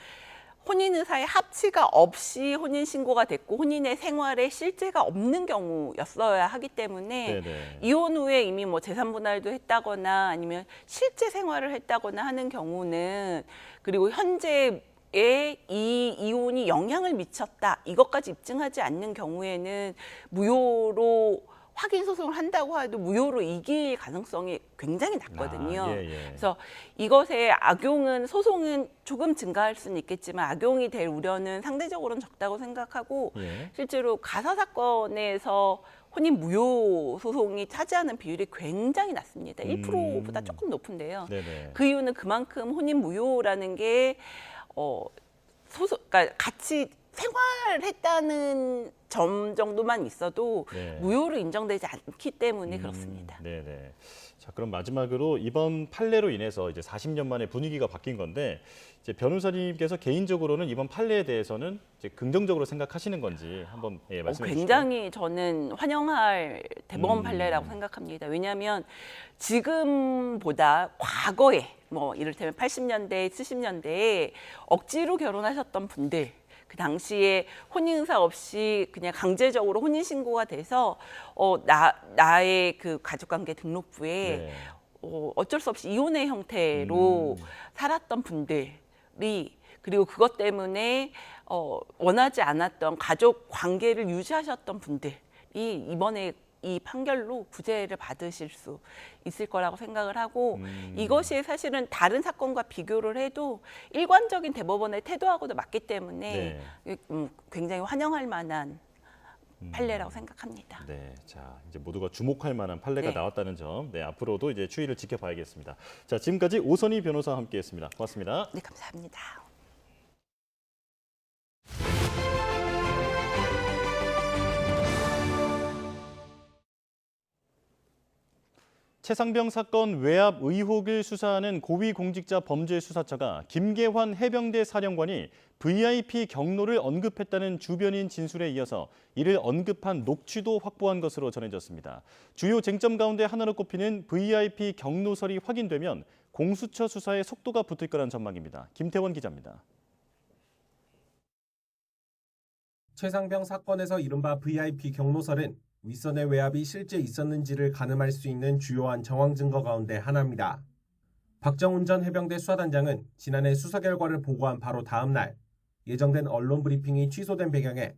혼인 의사의 합치가 없이 혼인 신고가 됐고 혼인의 생활에 실제가 없는 경우였어야 하기 때문에 네네. 이혼 후에 이미 뭐 재산 분할도 했다거나 아니면 실제 생활을 했다거나 하는 경우는 그리고 현재의 이 이혼이 영향을 미쳤다 이것까지 입증하지 않는 경우에는 무효로 확인 소송을 한다고 해도 무효로 이길 가능성이 굉장히 낮거든요. 그래서 이것의 악용은 소송은 조금 증가할 수는 있겠지만 악용이 될 우려는 상대적으로는 적다고 생각하고 실제로 가사 사건에서 혼인 무효 소송이 차지하는 비율이 굉장히 낮습니다. 1%보다 조금 높은데요. 네네. 그 이유는 그만큼 혼인 무효라는 게 그러니까 같이 생활했다는 점 정도만 있어도 무효로 인정되지 않기 때문에 그렇습니다. 네네. 자, 그럼 마지막으로 이번 판례로 인해서 이제 40년 만에 분위기가 바뀐 건데 이제 변호사님께서 개인적으로는 이번 판례에 대해서는 이제 긍정적으로 생각하시는 건지 한번 말씀해 주시죠. 굉장히 저는 환영할 대법원 판례라고 생각합니다. 왜냐하면 지금보다 과거에 뭐 이를테면 80년대, 70년대에 억지로 결혼하셨던 분들 그 당시에 혼인 의사 없이 그냥 강제적으로 혼인 신고가 돼서 나의 그 가족관계 등록부에 어쩔 수 없이 이혼의 형태로 살았던 분들이 그리고 그것 때문에 원하지 않았던 가족 관계를 유지하셨던 분들이 이번에 이 판결로 구제를 받으실 수 있을 거라고 생각을 하고 이것이 사실은 다른 사건과 비교를 해도 일관적인 대법원의 태도하고도 맞기 때문에 굉장히 환영할 만한 판례라고 생각합니다. 네, 자 이제 모두가 주목할 만한 판례가 네. 나왔다는 점, 네 앞으로도 이제 추이를 지켜봐야겠습니다. 자 지금까지 오선희 변호사와 함께했습니다. 고맙습니다. 네, 감사합니다. 최상병 사건 외압 의혹을 수사하는 고위공직자범죄수사처가 김계환 해병대 사령관이 VIP 경로를 언급했다는 주변인 진술에 이어서 이를 언급한 녹취도 확보한 것으로 전해졌습니다. 주요 쟁점 가운데 하나로 꼽히는 VIP 경로설이 확인되면 공수처 수사에 속도가 붙을 거란 전망입니다. 김태원 기자입니다. 최상병 사건에서 이른바 VIP 경로설은 윗선의 외압이 실제 있었는지를 가늠할 수 있는 주요한 정황 증거 가운데 하나입니다. 박정훈 전 해병대 수사단장은 지난해 수사 결과를 보고한 바로 다음 날 예정된 언론 브리핑이 취소된 배경에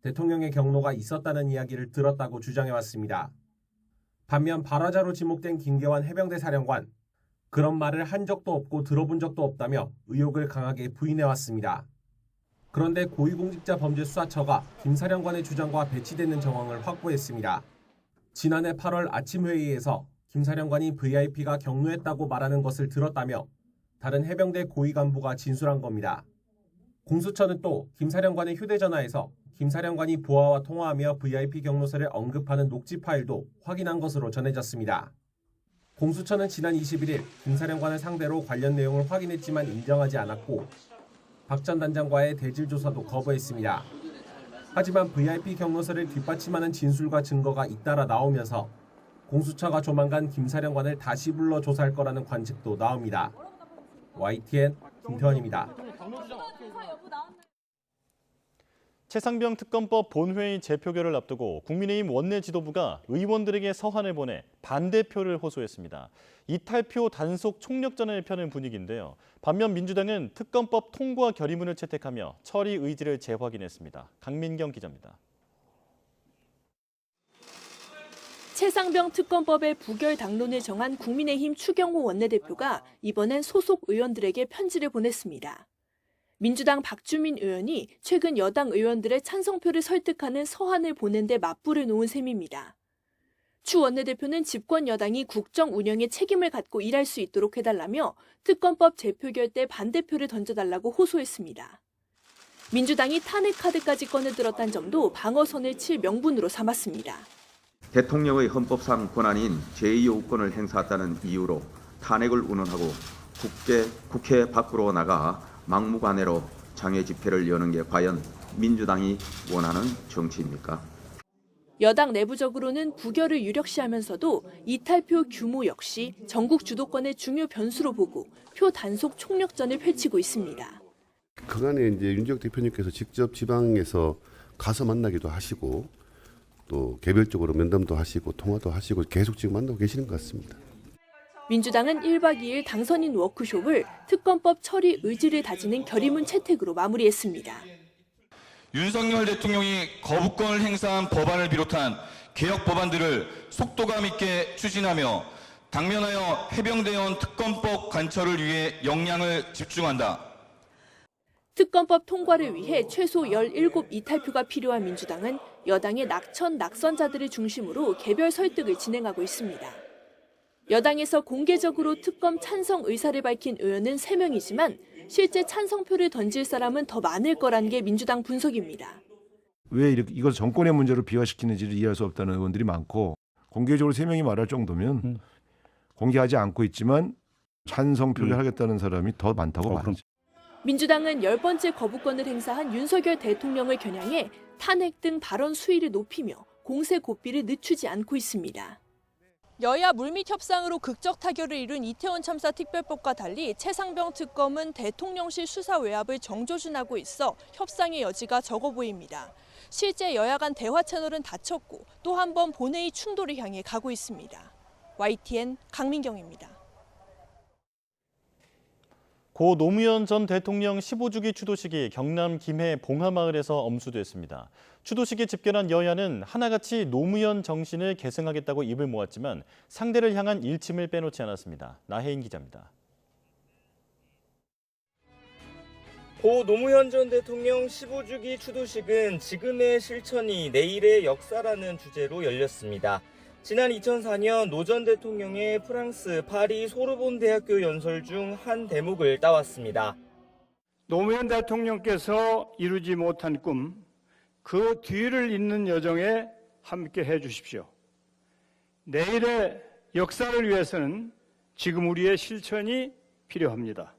대통령의 경로가 있었다는 이야기를 들었다고 주장해왔습니다. 반면 발화자로 지목된 김계환 해병대 사령관, 그런 말을 한 적도 없고 들어본 적도 없다며 의혹을 강하게 부인해왔습니다. 그런데 고위공직자범죄수사처가 김 사령관의 주장과 배치되는 정황을 확보했습니다. 지난해 8월 아침 회의에서 김 사령관이 VIP가 경로했다고 말하는 것을 들었다며 다른 해병대 고위 간부가 진술한 겁니다. 공수처는 또 김 사령관의 휴대전화에서 김 사령관이 부하와 통화하며 VIP 경로설을 언급하는 녹취 파일도 확인한 것으로 전해졌습니다. 공수처는 지난 21일 김 사령관을 상대로 관련 내용을 확인했지만 인정하지 않았고 박 전 단장과의 대질 조사도 거부했습니다. 하지만 VIP 경로설을 뒷받침하는 진술과 증거가 잇따라 나오면서 공수처가 조만간 김 사령관을 다시 불러 조사할 거라는 관측도 나옵니다. YTN 김태원입니다. 최상병 특검법 본회의 재표결을 앞두고 국민의힘 원내 지도부가 의원들에게 서한을 보내 반대표를 호소했습니다. 이탈표 단속 총력전을 펴는 분위기인데요. 반면 민주당은 특검법 통과 결의문을 채택하며 처리 의지를 재확인했습니다. 강민경 기자입니다. 최상병 특검법의 부결 당론을 정한 국민의힘 추경호 원내대표가 이번엔 소속 의원들에게 편지를 보냈습니다. 민주당 박주민 의원이 최근 여당 의원들의 찬성표를 설득하는 서한을 보낸 데 맞불을 놓은 셈입니다. 추 원내대표는 집권 여당이 국정 운영에 책임을 갖고 일할 수 있도록 해달라며 특검법 재표결 때 반대표를 던져달라고 호소했습니다. 민주당이 탄핵 카드까지 꺼내들었다는 점도 방어선을 칠 명분으로 삼았습니다. 대통령의 헌법상 권한인 제2요구권을 행사했다는 이유로 탄핵을 운운하고 국회 밖으로 나가 막무가내로 장외 집회를 여는 게 과연 민주당이 원하는 정치입니까? 여당 내부적으로는 부결을 유력시하면서도 이탈표 규모 역시 전국 주도권의 중요 변수로 보고 표 단속 총력전을 펼치고 있습니다. 그간에 이제 윤재욱 대표님께서 직접 지방에서 가서 만나기도 하시고 또 개별적으로 면담도 하시고 통화도 하시고 계속 지금 만나고 계시는 것 같습니다. 민주당은 1박 2일 당선인 워크숍을 특검법 처리 의지를 다지는 결의문 채택으로 마무리했습니다. 윤석열 대통령이 거부권을 행사한 법안을 비롯한 개혁 법안들을 속도감 있게 추진하며 당면하여 해병대원 특검법 관철을 위해 역량을 집중한다. 특검법 통과를 위해 최소 17 이탈표가 필요한 민주당은 여당의 낙천자들을 중심으로 개별 설득을 진행하고 있습니다. 여당에서 공개적으로 특검 찬성 의사를 밝힌 의원은 3명이지만 실제 찬성표를 던질 사람은 더 많을 거라는 게 민주당 분석입니다. 왜 이걸 정권의 문제로 비화시키는지를 이해할 수 없다는 의원들이 많고 공개적으로 3명이 말할 정도면 공개하지 않고 있지만 찬성 표결하겠다는 사람이 더 많다고 봐야죠. 민주당은 10번째 거부권을 행사한 윤석열 대통령을 겨냥해 탄핵 등 발언 수위를 높이며 공세 고삐를 늦추지 않고 있습니다. 여야 물밑 협상으로 극적 타결을 이룬 이태원 참사 특별법과 달리 최상병 특검은 대통령실 수사 외압을 정조준하고 있어 협상의 여지가 적어 보입니다. 실제 여야 간 대화 채널은 닫혔고 또 한 번 본회의 충돌을 향해 가고 있습니다. YTN 강민경입니다. 고 노무현 전 대통령 15주기 추도식이 경남 김해 봉하마을에서 엄수됐습니다. 추도식에 집결한 여야는 하나같이 노무현 정신을 계승하겠다고 입을 모았지만 상대를 향한 일침을 빼놓지 않았습니다. 나혜인 기자입니다. 고 노무현 전 대통령 15주기 추도식은 지금의 실천이 내일의 역사라는 주제로 열렸습니다. 지난 2004년 노 전 대통령의 프랑스 파리 소르본 대학교 연설 중 한 대목을 따왔습니다. 노무현 대통령께서 이루지 못한 꿈, 그 뒤를 잇는 여정에 함께 해 주십시오. 내일의 역사를 위해서는 지금 우리의 실천이 필요합니다.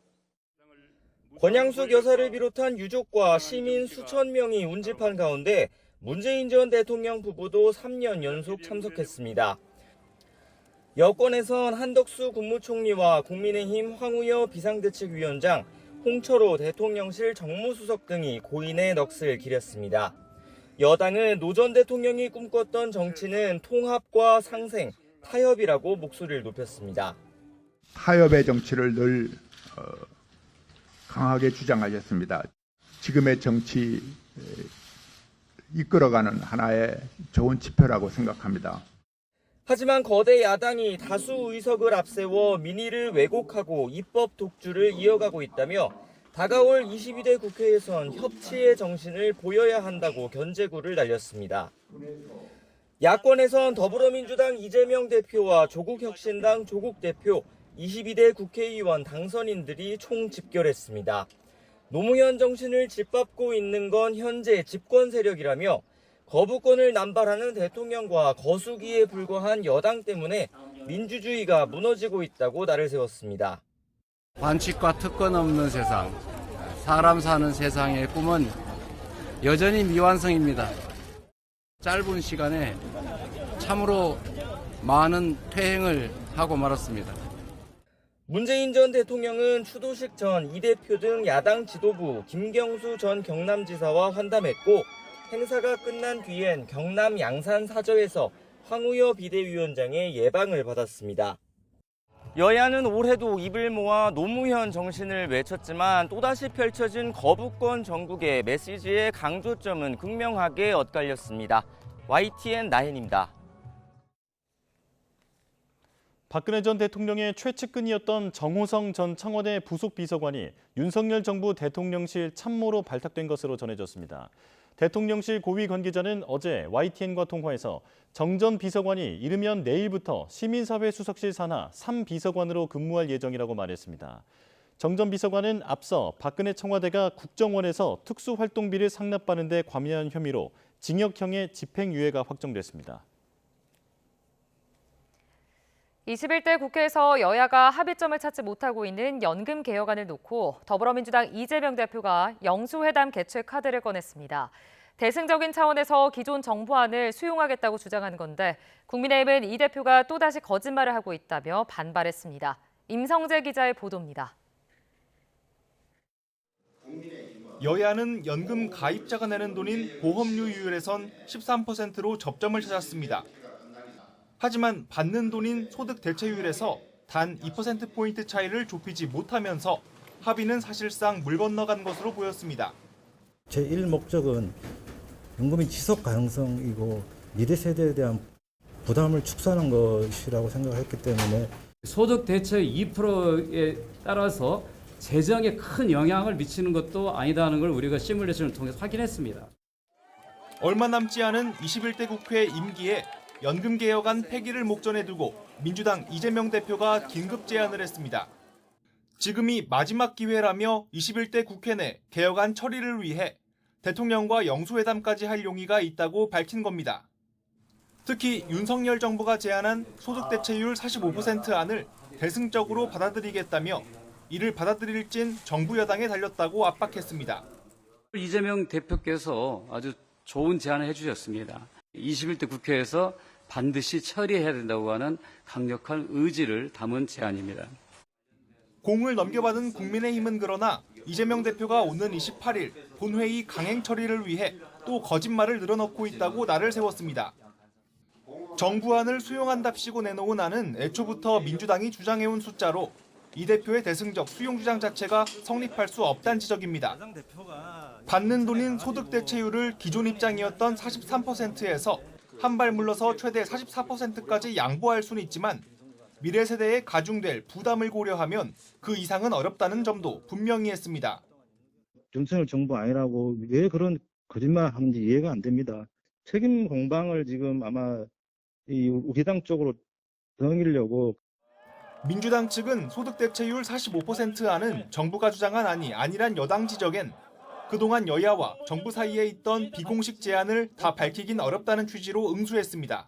권양숙 여사를 비롯한 유족과 시민 수천 명이 운집한 가운데 문재인 전 대통령 부부도 3년 연속 참석했습니다. 여권에선 한덕수 국무총리와 국민의힘 황우여 비상대책위원장, 홍철호 대통령실 정무수석 등이 고인의 넋을 기렸습니다. 여당은 노 전 대통령이 꿈꿨던 정치는 통합과 상생, 타협이라고 목소리를 높였습니다. 타협의 정치를 늘 강하게 주장하셨습니다. 지금의 정치 이끌어가는 하나의 좋은 지표라고 생각합니다. 하지만 거대 야당이 다수 의석을 앞세워 민의를 왜곡하고 입법 독주를 이어가고 있다며 다가올 22대 국회에선 협치의 정신을 보여야 한다고 견제구를 날렸습니다. 야권에선 더불어민주당 이재명 대표와 조국혁신당 조국 대표, 22대 국회의원 당선인들이 총집결했습니다. 노무현 정신을 짓밟고 있는 건 현재 집권 세력이라며 거부권을 남발하는 대통령과 거수기에 불과한 여당 때문에 민주주의가 무너지고 있다고 날을 세웠습니다. 반칙과 특권 없는 세상, 사람 사는 세상의 꿈은 여전히 미완성입니다. 짧은 시간에 참으로 많은 퇴행을 하고 말았습니다. 문재인 전 대통령은 추도식 전 이 대표 등 야당 지도부 김경수 전 경남지사와 환담했고 행사가 끝난 뒤엔 경남 양산 사저에서 황우여 비대위원장의 예방을 받았습니다. 여야는 올해도 입을 모아 노무현 정신을 외쳤지만 또다시 펼쳐진 거부권 정국의 메시지의 강조점은 극명하게 엇갈렸습니다. YTN 나현입니다. 박근혜 전 대통령의 최측근이었던 정호성 전 청와대 부속비서관이 윤석열 정부 대통령실 참모로 발탁된 것으로 전해졌습니다. 대통령실 고위 관계자는 어제 YTN과 통화에서 정 전 비서관이 이르면 내일부터 시민사회 수석실 산하 3비서관으로 근무할 예정이라고 말했습니다. 정 전 비서관은 앞서 박근혜 청와대가 국정원에서 특수활동비를 상납받는 데 관여한 혐의로 징역형의 집행유예가 확정됐습니다. 21대 국회에서 여야가 합의점을 찾지 못하고 있는 연금 개혁안을 놓고 더불어민주당 이재명 대표가 영수회담 개최 카드를 꺼냈습니다. 대승적인 차원에서 기존 정부안을 수용하겠다고 주장한 건데 국민의힘은 이 대표가 또다시 거짓말을 하고 있다며 반발했습니다. 임성재 기자의 보도입니다. 여야는 연금 가입자가 내는 돈인 보험료율에선 13%로 접점을 찾았습니다. 하지만 받는 돈인 소득 대체율에서 단 2%포인트 차이를 좁히지 못하면서 합의는 사실상 물 건너간 것으로 보였습니다. 제1목적은 연금이 지속 가능성이고 미래 세대에 대한 부담을 축소하는 것이라고 생각했기 때문에 소득 대체 2%에 따라서 재정에 큰 영향을 미치는 것도 아니다는 걸 우리가 시뮬레이션을 통해서 확인했습니다. 얼마 남지 않은 21대 국회 임기에 연금 개혁안 폐기를 목전에 두고 민주당 이재명 대표가 긴급 제안을 했습니다. 지금이 마지막 기회라며 21대 국회 내 개혁안 처리를 위해 대통령과 영수회담까지 할 용의가 있다고 밝힌 겁니다. 특히 윤석열 정부가 제안한 소득 대체율 45% 안을 대승적으로 받아들이겠다며 이를 받아들일진 정부 여당에 달렸다고 압박했습니다. 이재명 대표께서 아주 좋은 제안을 해주셨습니다. 21대 국회에서 반드시 처리해야 된다고 하는 강력한 의지를 담은 제안입니다. 공을 넘겨받은 국민의힘은 그러나 이재명 대표가 오는 28일 본회의 강행 처리를 위해 또 거짓말을 늘어놓고 있다고 날을 세웠습니다. 정부안을 수용한답시고 내놓은 안은 애초부터 민주당이 주장해온 숫자로 이 대표의 대승적 수용 주장 자체가 성립할 수 없다는 지적입니다. 받는 돈인 소득 대체율을 기존 입장이었던 43%에서 한 발 물러서 최대 44%까지 양보할 수는 있지만 미래 세대에 가중될 부담을 고려하면 그 이상은 어렵다는 점도 분명히 했습니다. 윤석열 정부 아니라고 왜 그런 거짓말 하는지 이해가 안 됩니다. 책임 공방을 지금 아마 우리 당 쪽으로 넘기려고. 민주당 측은 소득 대체율 45% 안은 정부가 주장한 안이 아니란 여당 지적엔 그동안 여야와 정부 사이에 있던 비공식 제안을 다 밝히긴 어렵다는 취지로 응수했습니다.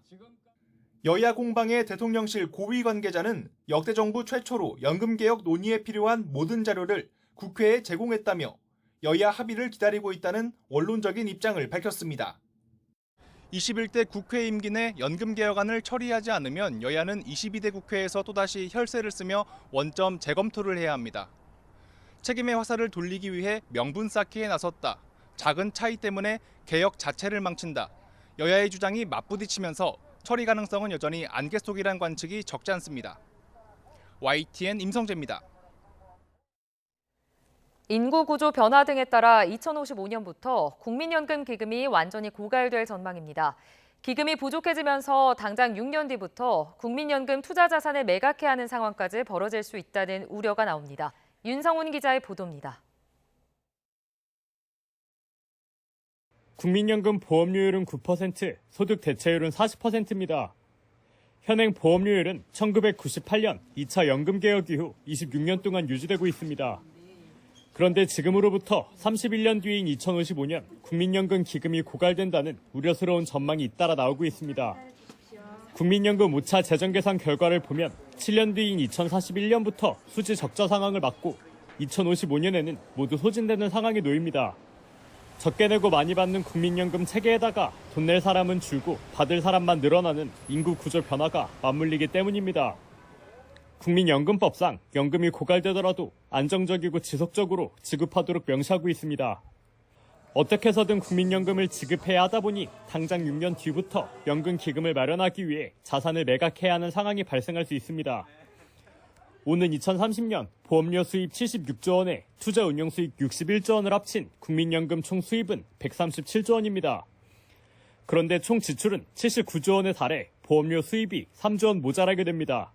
여야 공방의 대통령실 고위 관계자는 역대 정부 최초로 연금개혁 논의에 필요한 모든 자료를 국회에 제공했다며 여야 합의를 기다리고 있다는 원론적인 입장을 밝혔습니다. 21대 국회 임기 내 연금 개혁안을 처리하지 않으면 여야는 22대 국회에서 또다시 혈세를 쓰며 원점 재검토를 해야 합니다. 책임의 화살을 돌리기 위해 명분 쌓기에 나섰다. 작은 차이 때문에 개혁 자체를 망친다. 여야의 주장이 맞부딪히면서 처리 가능성은 여전히 안개 속이란 관측이 적지 않습니다. YTN 임성재입니다. 인구 구조 변화 등에 따라 2055년부터 국민연금 기금이 완전히 고갈될 전망입니다. 기금이 부족해지면서 당장 6년 뒤부터 국민연금 투자 자산을 매각해야 하는 상황까지 벌어질 수 있다는 우려가 나옵니다. 윤성훈 기자의 보도입니다. 국민연금 보험료율은 9%, 소득 대체율은 40%입니다. 현행 보험료율은 1998년 2차 연금개혁 이후 26년 동안 유지되고 있습니다. 그런데 지금으로부터 31년 뒤인 2055년 국민연금 기금이 고갈된다는 우려스러운 전망이 잇따라 나오고 있습니다. 국민연금 5차 재정계산 결과를 보면 7년 뒤인 2041년부터 수지 적자 상황을 맞고 2055년에는 모두 소진되는 상황에 놓입니다. 적게 내고 많이 받는 국민연금 체계에다가 돈 낼 사람은 줄고 받을 사람만 늘어나는 인구 구조 변화가 맞물리기 때문입니다. 국민연금법상 연금이 고갈되더라도 안정적이고 지속적으로 지급하도록 명시하고 있습니다. 어떻게 해서든 국민연금을 지급해야 하다 보니 당장 6년 뒤부터 연금 기금을 마련하기 위해 자산을 매각해야 하는 상황이 발생할 수 있습니다. 오는 2030년 보험료 수입 76조 원에 투자 운용 수익 61조 원을 합친 국민연금 총 수입은 137조 원입니다. 그런데 총 지출은 79조 원에 달해 보험료 수입이 3조 원 모자라게 됩니다.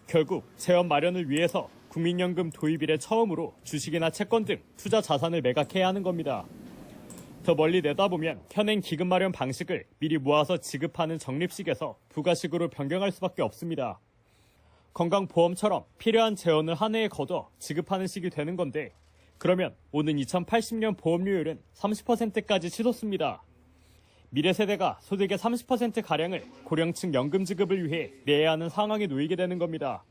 결국 재원 마련을 위해서 국민연금 도입 이래 처음으로 주식이나 채권 등 투자 자산을 매각해야 하는 겁니다. 더 멀리 내다보면 현행 기금 마련 방식을 미리 모아서 지급하는 적립식에서 부가식으로 변경할 수밖에 없습니다. 건강보험처럼 필요한 재원을 한 해에 걷어 지급하는 식이 되는 건데 그러면 오는 2080년 보험료율은 30%까지 치솟습니다. 미래 세대가 소득의 30%가량을 고령층 연금 지급을 위해 내야 하는 상황에 놓이게 되는 겁니다.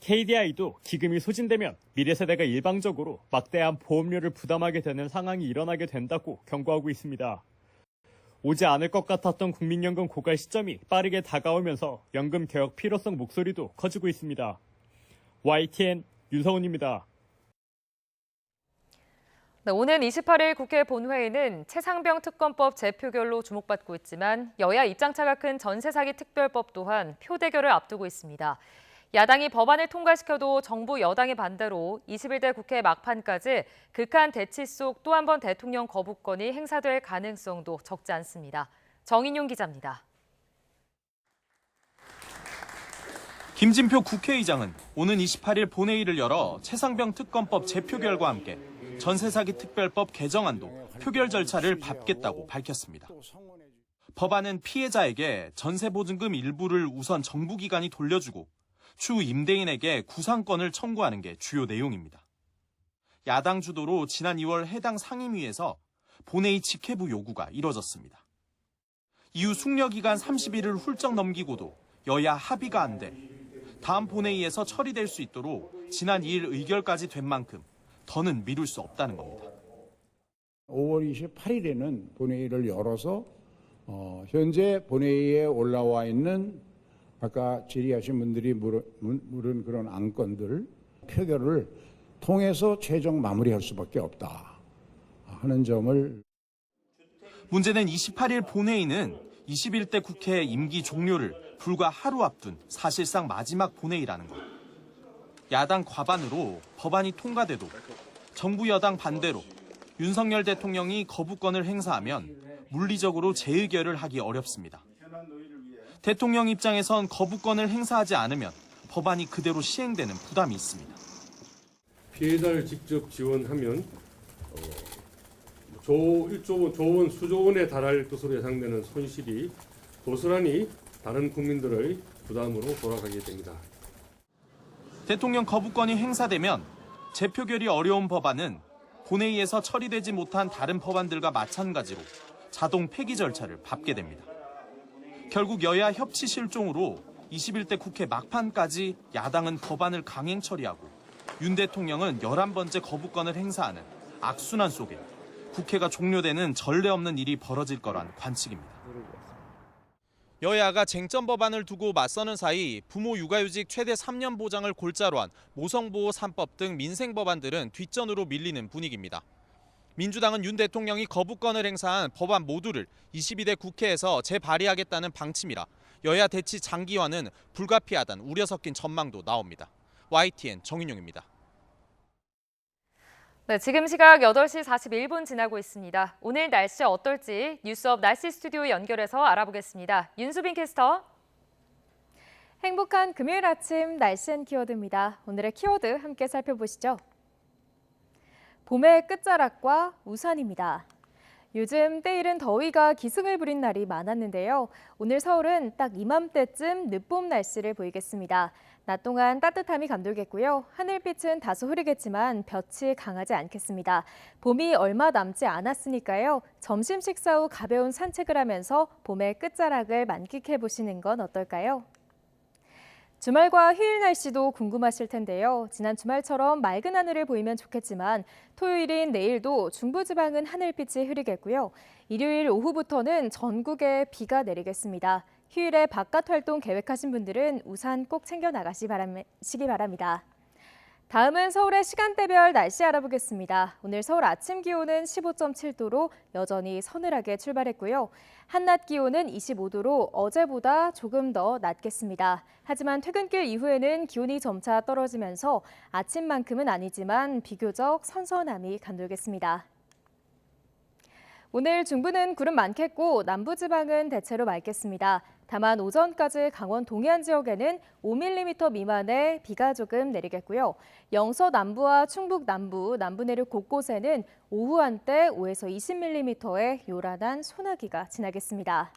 KDI도 기금이 소진되면 미래 세대가 일방적으로 막대한 보험료를 부담하게 되는 상황이 일어나게 된다고 경고하고 있습니다. 오지 않을 것 같았던 국민연금 고갈 시점이 빠르게 다가오면서 연금 개혁 필요성 목소리도 커지고 있습니다. YTN 윤성훈입니다. 네, 오는 28일 국회 본회의는 최상병 특검법 재표결로 주목받고 있지만 여야 입장차가 큰 전세 사기 특별법 또한 표대결을 앞두고 있습니다. 야당이 법안을 통과시켜도 정부 여당의 반대로 21대 국회 막판까지 극한 대치 속 또 한 번 대통령 거부권이 행사될 가능성도 적지 않습니다. 정인용 기자입니다. 김진표 국회의장은 오는 28일 본회의를 열어 최상병 특검법 재표결과 함께 전세 사기 특별법 개정안도 표결 절차를 밟겠다고 밝혔습니다. 법안은 피해자에게 전세 보증금 일부를 우선 정부 기관이 돌려주고 추후 임대인에게 구상권을 청구하는 게 주요 내용입니다. 야당 주도로 지난 2월 해당 상임위에서 본회의 직회부 요구가 이뤄졌습니다. 이후 숙려기간 30일을 훌쩍 넘기고도 여야 합의가 안 돼 다음 본회의에서 처리될 수 있도록 지난 2일 의결까지 된 만큼 더는 미룰 수 없다는 겁니다. 5월 28일에는 본회의를 열어서 현재 본회의에 올라와 있는 아까 질의하신 분들이 물은 그런 안건들 표결을 통해서 최종 마무리할 수밖에 없다 하는 점을. 문제는 28일 본회의는 21대 국회 임기 종료를 불과 하루 앞둔 사실상 마지막 본회의라는 것. 야당 과반으로 법안이 통과돼도 정부 여당 반대로 윤석열 대통령이 거부권을 행사하면 물리적으로 재의결을 하기 어렵습니다. 대통령 입장에선 거부권을 행사하지 않으면 법안이 그대로 시행되는 부담이 있습니다. 피해자를 직접 지원하면 조원, 수조 원에 달할 것으로 예상되는 손실이 고스란히 다른 국민들의 부담으로 돌아가게 됩니다. 대통령 거부권이 행사되면 재표결이 어려운 법안은 본회의에서 처리되지 못한 다른 법안들과 마찬가지로 자동 폐기 절차를 밟게 됩니다. 결국 여야 협치 실종으로 21대 국회 막판까지 야당은 법안을 강행 처리하고 윤 대통령은 11번째 거부권을 행사하는 악순환 속에 국회가 종료되는 전례 없는 일이 벌어질 거란 관측입니다. 여야가 쟁점 법안을 두고 맞서는 사이 부모 육아휴직 최대 3년 보장을 골자로 한 모성보호 3법 등 민생 법안들은 뒷전으로 밀리는 분위기입니다. 민주당은 윤 대통령이 거부권을 행사한 법안 모두를 22대 국회에서 재발의하겠다는 방침이라 여야 대치 장기화는 불가피하다는 우려 섞인 전망도 나옵니다. YTN 정인용입니다. 네, 지금 시각 8시 41분 지나고 있습니다. 오늘 날씨 어떨지 뉴스업 날씨 스튜디오 연결해서 알아보겠습니다. 윤수빈 캐스터. 행복한 금요일 아침 날씨 앤 키워드입니다. 오늘의 키워드 함께 살펴보시죠. 봄의 끝자락과 우산입니다. 요즘 때이른 더위가 기승을 부린 날이 많았는데요. 오늘 서울은 딱 이맘때쯤 늦봄 날씨를 보이겠습니다. 낮 동안 따뜻함이 감돌겠고요. 하늘빛은 다소 흐리겠지만 볕이 강하지 않겠습니다. 봄이 얼마 남지 않았으니까요. 점심 식사 후 가벼운 산책을 하면서 봄의 끝자락을 만끽해 보시는 건 어떨까요? 주말과 휴일 날씨도 궁금하실 텐데요. 지난 주말처럼 맑은 하늘을 보이면 좋겠지만 토요일인 내일도 중부지방은 하늘빛이 흐리겠고요. 일요일 오후부터는 전국에 비가 내리겠습니다. 휴일에 바깥 활동 계획하신 분들은 우산 꼭 챙겨 나가시기 바랍니다. 다음은 서울의 시간대별 날씨 알아보겠습니다. 오늘 서울 아침 기온은 15.7도로 여전히 서늘하게 출발했고요. 한낮 기온은 25도로 어제보다 조금 더 낮겠습니다. 하지만 퇴근길 이후에는 기온이 점차 떨어지면서 아침만큼은 아니지만 비교적 선선함이 감돌겠습니다. 오늘 중부는 구름 많겠고 남부지방은 대체로 맑겠습니다. 다만 오전까지 강원 동해안 지역에는 5mm 미만의 비가 조금 내리겠고요. 영서 남부와 충북 남부, 남부 내륙 곳곳에는 오후 한때 5에서 20mm의 요란한 소나기가 지나겠습니다.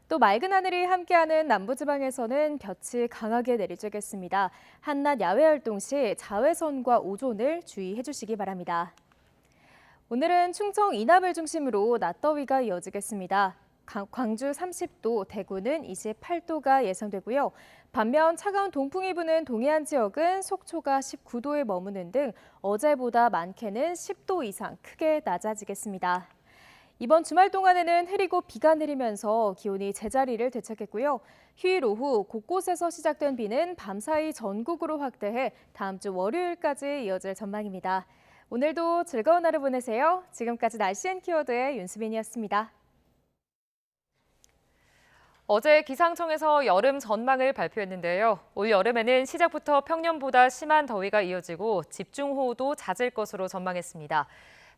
또 맑은 하늘이 함께하는 남부지방에서는 볕이 강하게 내리쬐겠습니다. 한낮 야외 활동 시 자외선과 오존을 주의해 주시기 바랍니다. 오늘은 충청 이남을 중심으로 낮더위가 이어지겠습니다. 광주 30도, 대구는 28도가 예상되고요. 반면 차가운 동풍이 부는 동해안 지역은 속초가 19도에 머무는 등 어제보다 많게는 10도 이상 크게 낮아지겠습니다. 이번 주말 동안에는 흐리고 비가 내리면서 기온이 제자리를 되찾겠고요. 휴일 오후 곳곳에서 시작된 비는 밤사이 전국으로 확대해 다음 주 월요일까지 이어질 전망입니다. 오늘도 즐거운 하루 보내세요. 지금까지 날씨 앤 키워드의 윤수빈이었습니다. 어제 기상청에서 여름 전망을 발표했는데요. 올 여름에는 시작부터 평년보다 심한 더위가 이어지고 집중호우도 잦을 것으로 전망했습니다.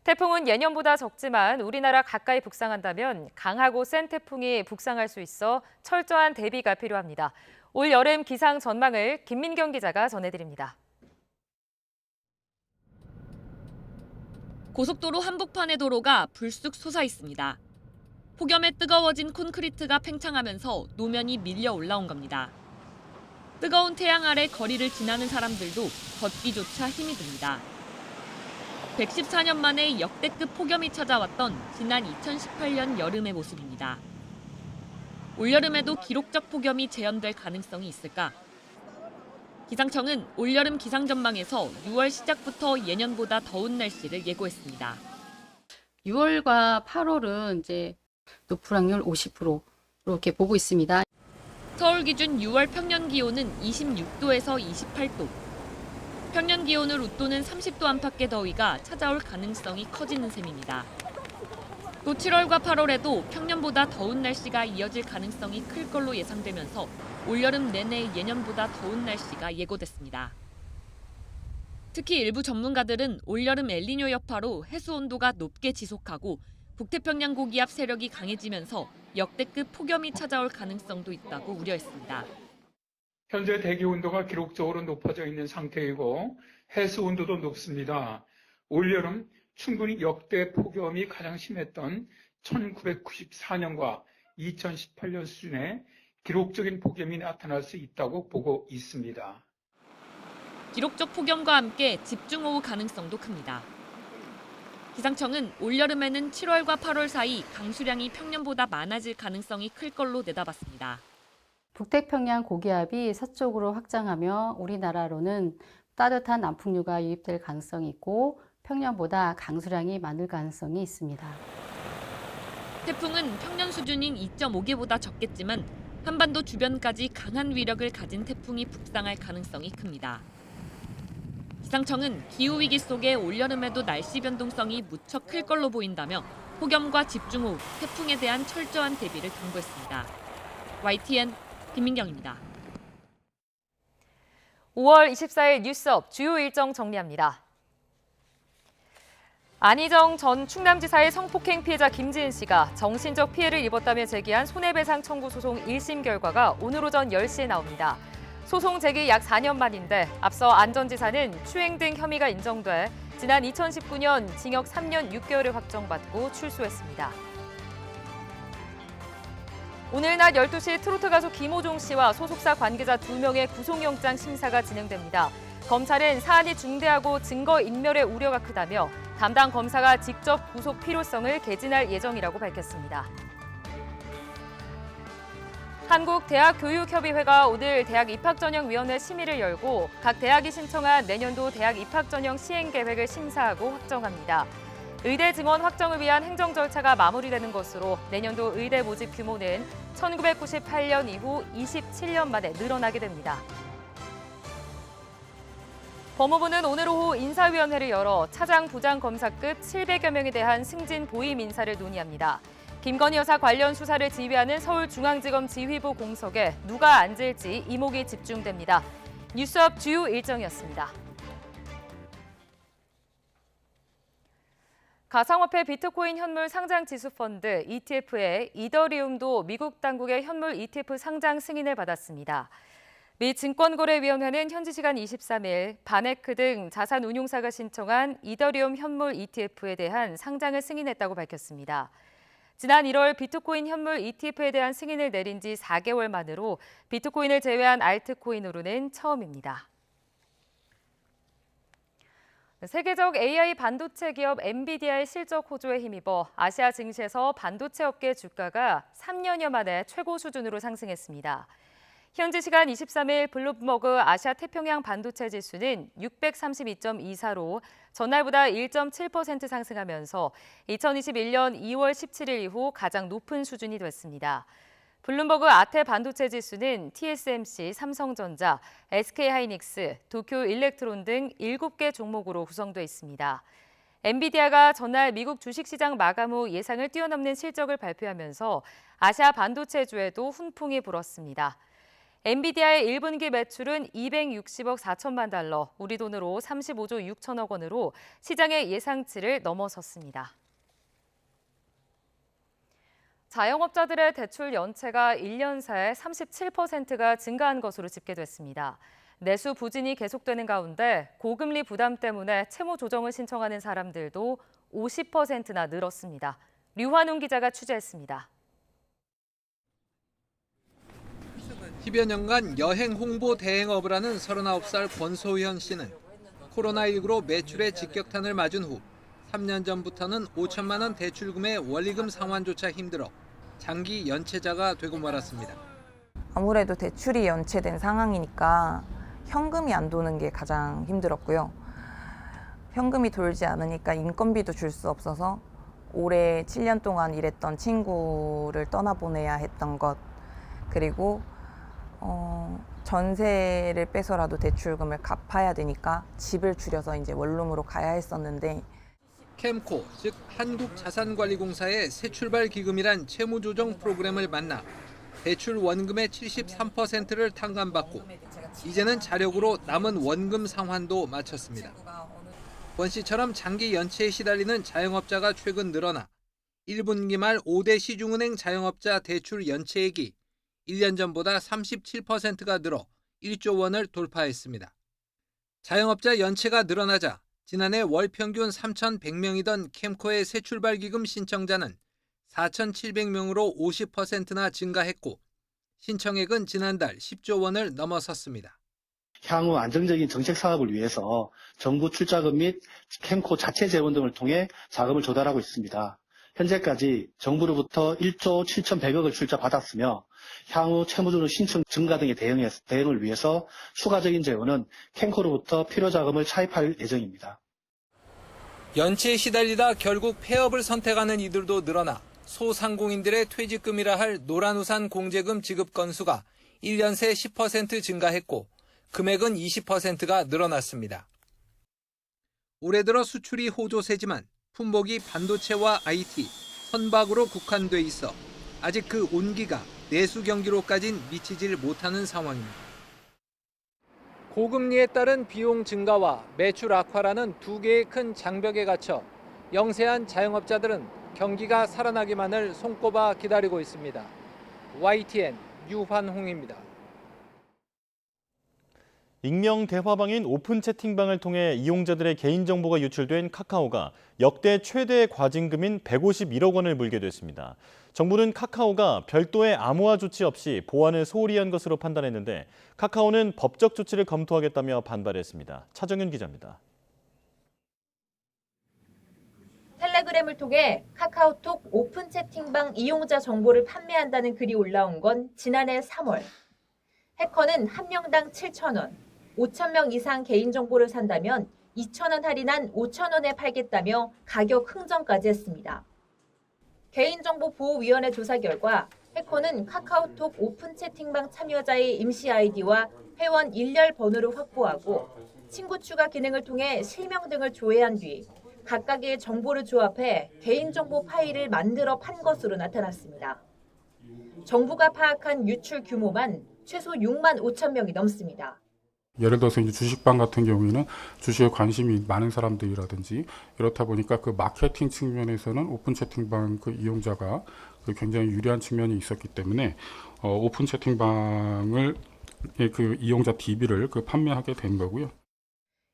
태풍은 예년보다 적지만 우리나라 가까이 북상한다면 강하고 센 태풍이 북상할 수 있어 철저한 대비가 필요합니다. 올 여름 기상 전망을 김민경 기자가 전해드립니다. 고속도로 한복판의 도로가 불쑥 솟아 있습니다. 폭염에 뜨거워진 콘크리트가 팽창하면서 노면이 밀려 올라온 겁니다. 뜨거운 태양 아래 거리를 지나는 사람들도 걷기조차 힘이 듭니다. 114년 만에 역대급 폭염이 찾아왔던 지난 2018년 여름의 모습입니다. 올여름에도 기록적 폭염이 재현될 가능성이 있을까? 기상청은 올여름 기상 전망에서 6월 시작부터 예년보다 더운 날씨를 예고했습니다. 6월과 8월은 이제 높을 확률 50% 이렇게 보고 있습니다. 서울 기준 6월 평년 기온은 26도에서 28도. 평년 기온을 웃도는 30도 안팎의 더위가 찾아올 가능성이 커지는 셈입니다. 또 7월과 8월에도 평년보다 더운 날씨가 이어질 가능성이 클 걸로 예상되면서 올여름 내내 예년보다 더운 날씨가 예고됐습니다. 특히 일부 전문가들은 올여름 엘니뇨 여파로 해수 온도가 높게 지속하고 북태평양 고기압 세력이 강해지면서 역대급 폭염이 찾아올 가능성도 있다고 우려했습니다. 현재 대기 온도가 기록적으로 높아져 있는 상태이고 해수 온도도 높습니다. 올여름 충분히 역대 폭염이 가장 심했던 1994년과 2018년 수준의 기록적인 폭염이 나타날 수 있다고 보고 있습니다. 기록적 폭염과 함께 집중호우 가능성도 큽니다. 기상청은 올여름에는 7월과 8월 사이 강수량이 평년보다 많아질 가능성이 클 걸로 내다봤습니다. 북태평양 고기압이 서쪽으로 확장하며 우리나라로는 따뜻한 남풍류가 유입될 가능성이 있고 평년보다 강수량이 많을 가능성이 있습니다. 태풍은 평년 수준인 2.5개보다 적겠지만 한반도 주변까지 강한 위력을 가진 태풍이 북상할 가능성이 큽니다. 기상청은 기후위기 속에 올여름에도 날씨 변동성이 무척 클 걸로 보인다며 폭염과 집중호우, 태풍에 대한 철저한 대비를 당부했습니다. YTN 김민경입니다. 5월 24일 뉴스업 주요 일정 정리합니다. 안희정 전 충남지사의 성폭행 피해자 김지은 씨가 정신적 피해를 입었다며 제기한 손해배상 청구 소송 1심 결과가 오늘 오전 10시에 나옵니다. 소송 제기 약 4년 만인데 앞서 안 전 지사는 추행 등 혐의가 인정돼 지난 2019년 징역 3년 6개월을 확정받고 출소했습니다. 오늘 낮 12시 트로트 가수 김호중 씨와 소속사 관계자 2명의 구속영장 심사가 진행됩니다. 검찰은 사안이 중대하고 증거인멸의 우려가 크다며 담당 검사가 직접 구속 필요성을 개진할 예정이라고 밝혔습니다. 한국대학교육협의회가 오늘 대학 입학전형위원회 심의를 열고 각 대학이 신청한 내년도 대학 입학전형 시행계획을 심사하고 확정합니다. 의대 증원 확정을 위한 행정 절차가 마무리되는 것으로 내년도 의대 모집 규모는 1998년 이후 27년 만에 늘어나게 됩니다. 법무부는 오늘 오후 인사위원회를 열어 차장, 부장 검사급 700여 명에 대한 승진 보임 인사를 논의합니다. 김건희 여사 관련 수사를 지휘하는 서울중앙지검 지휘부 공석에 누가 앉을지 이목이 집중됩니다. 뉴스업 주요 일정이었습니다. 가상화폐 비트코인 현물 상장 지수펀드 ETF의 이더리움도 미국 당국의 현물 ETF 상장 승인을 받았습니다. 미 증권거래위원회는 현지 시간 23일 바네크 등 자산운용사가 신청한 이더리움 현물 ETF에 대한 상장을 승인했다고 밝혔습니다. 지난 1월 비트코인 현물 ETF에 대한 승인을 내린 지 4개월 만으로 비트코인을 제외한 알트코인으로는 처음입니다. 세계적 AI 반도체 기업 엔비디아의 실적 호조에 힘입어 아시아 증시에서 반도체 업계 주가가 3년여 만에 최고 수준으로 상승했습니다. 현지 시간 23일 블룸버그 아시아 태평양 반도체 지수는 632.24로 전날보다 1.7% 상승하면서 2021년 2월 17일 이후 가장 높은 수준이 됐습니다. 블룸버그 아태 반도체 지수는 TSMC, 삼성전자, SK하이닉스, 도쿄일렉트론 등 7개 종목으로 구성돼 있습니다. 엔비디아가 전날 미국 주식시장 마감 후 예상을 뛰어넘는 실적을 발표하면서 아시아 반도체주에도 훈풍이 불었습니다. 엔비디아의 1분기 매출은 260억 4천만 달러, 우리 돈으로 35조 6천억 원으로 시장의 예상치를 넘어섰습니다. 자영업자들의 대출 연체가 1년 새에 37%가 증가한 것으로 집계됐습니다. 내수 부진이 계속되는 가운데 고금리 부담 때문에 채무 조정을 신청하는 사람들도 50%나 늘었습니다. 류환웅 기자가 취재했습니다. 10여 년간 여행 홍보 대행업을 하는 39살 권소현 씨는 코로나19로 매출의 직격탄을 맞은 후 3년 전부터는 5천만 원 대출금의 원리금 상환조차 힘들어 장기 연체자가 되고 말았습니다. 아무래도 대출이 연체된 상황이니까 현금이 안 도는 게 가장 힘들었고요. 현금이 돌지 않으니까 인건비도 줄 수 없어서 올해 7년 동안 일했던 친구를 떠나보내야 했던 것, 그리고 전세를 빼서라도 대출금을 갚아야 되니까 집을 줄여서 이제 원룸으로 가야 했었는데 캠코, 즉 한국자산관리공사의 새출발 기금이란 채무조정 프로그램을 만나 대출 원금의 73%를 탕감받고 이제는 자력으로 남은 원금 상환도 마쳤습니다. 권 씨처럼 장기 연체에 시달리는 자영업자가 최근 늘어나 1분기 말 5대 시중은행 자영업자 대출 연체액이 1년 전보다 37%가 늘어 1조 원을 돌파했습니다. 자영업자 연체가 늘어나자 지난해 월 평균 3,100명이던 캠코의 새 출발 기금 신청자는 4,700명으로 50%나 증가했고 신청액은 지난달 10조 원을 넘어섰습니다. 향후 안정적인 정책 사업을 위해서 정부 출자금 및 캠코 자체 재원 등을 통해 자금을 조달하고 있습니다. 현재까지 정부로부터 1조 7,100억을 출자받았으며 향후 채무조정 신청 증가 등의 대응을 위해서 추가적인 재원은 캠코로부터 필요자금을 차입할 예정입니다. 연체에 시달리다 결국 폐업을 선택하는 이들도 늘어나 소상공인들의 퇴직금이라 할 노란우산 공제금 지급 건수가 1년 새 10% 증가했고 금액은 20%가 늘어났습니다. 올해 들어 수출이 호조세지만 품목이 반도체와 IT, 선박으로 국한돼 있어 아직 그 온기가 내수 경기로까진 미치질 못하는 상황입니다. 고금리에 따른 비용 증가와 매출 악화라는 두 개의 큰 장벽에 갇혀 영세한 자영업자들은 경기가 살아나기만을 손꼽아 기다리고 있습니다. YTN 유환홍입니다. 익명 대화방인 오픈 채팅방을 통해 이용자들의 개인정보가 유출된 카카오가 역대 최대 과징금인 151억 원을 물게 됐습니다. 정부는 카카오가 별도의 암호화 조치 없이 보안을 소홀히 한 것으로 판단했는데 카카오는 법적 조치를 검토하겠다며 반발했습니다. 차정윤 기자입니다. 텔레그램을 통해 카카오톡 오픈 채팅방 이용자 정보를 판매한다는 글이 올라온 건 지난해 3월. 해커는 한 명당 7,000원, 5,000명 이상 개인정보를 산다면 2,000원 할인한 5,000원에 팔겠다며 가격 흥정까지 했습니다. 개인정보보호위원회 조사 결과 해커는 카카오톡 오픈 채팅방 참여자의 임시 아이디와 회원 일렬 번호를 확보하고 친구 추가 기능을 통해 실명 등을 조회한 뒤 각각의 정보를 조합해 개인정보 파일을 만들어 판 것으로 나타났습니다. 정부가 파악한 유출 규모만 최소 6만 5천 명이 넘습니다. 예를 들어서 이제 주식방 같은 경우에는 주식에 관심이 많은 사람들이라든지 이렇다 보니까 그 마케팅 측면에서는 오픈 채팅방 그 이용자가 굉장히 유리한 측면이 있었기 때문에 오픈 채팅방을 그 이용자 DB를 판매하게 된 거고요.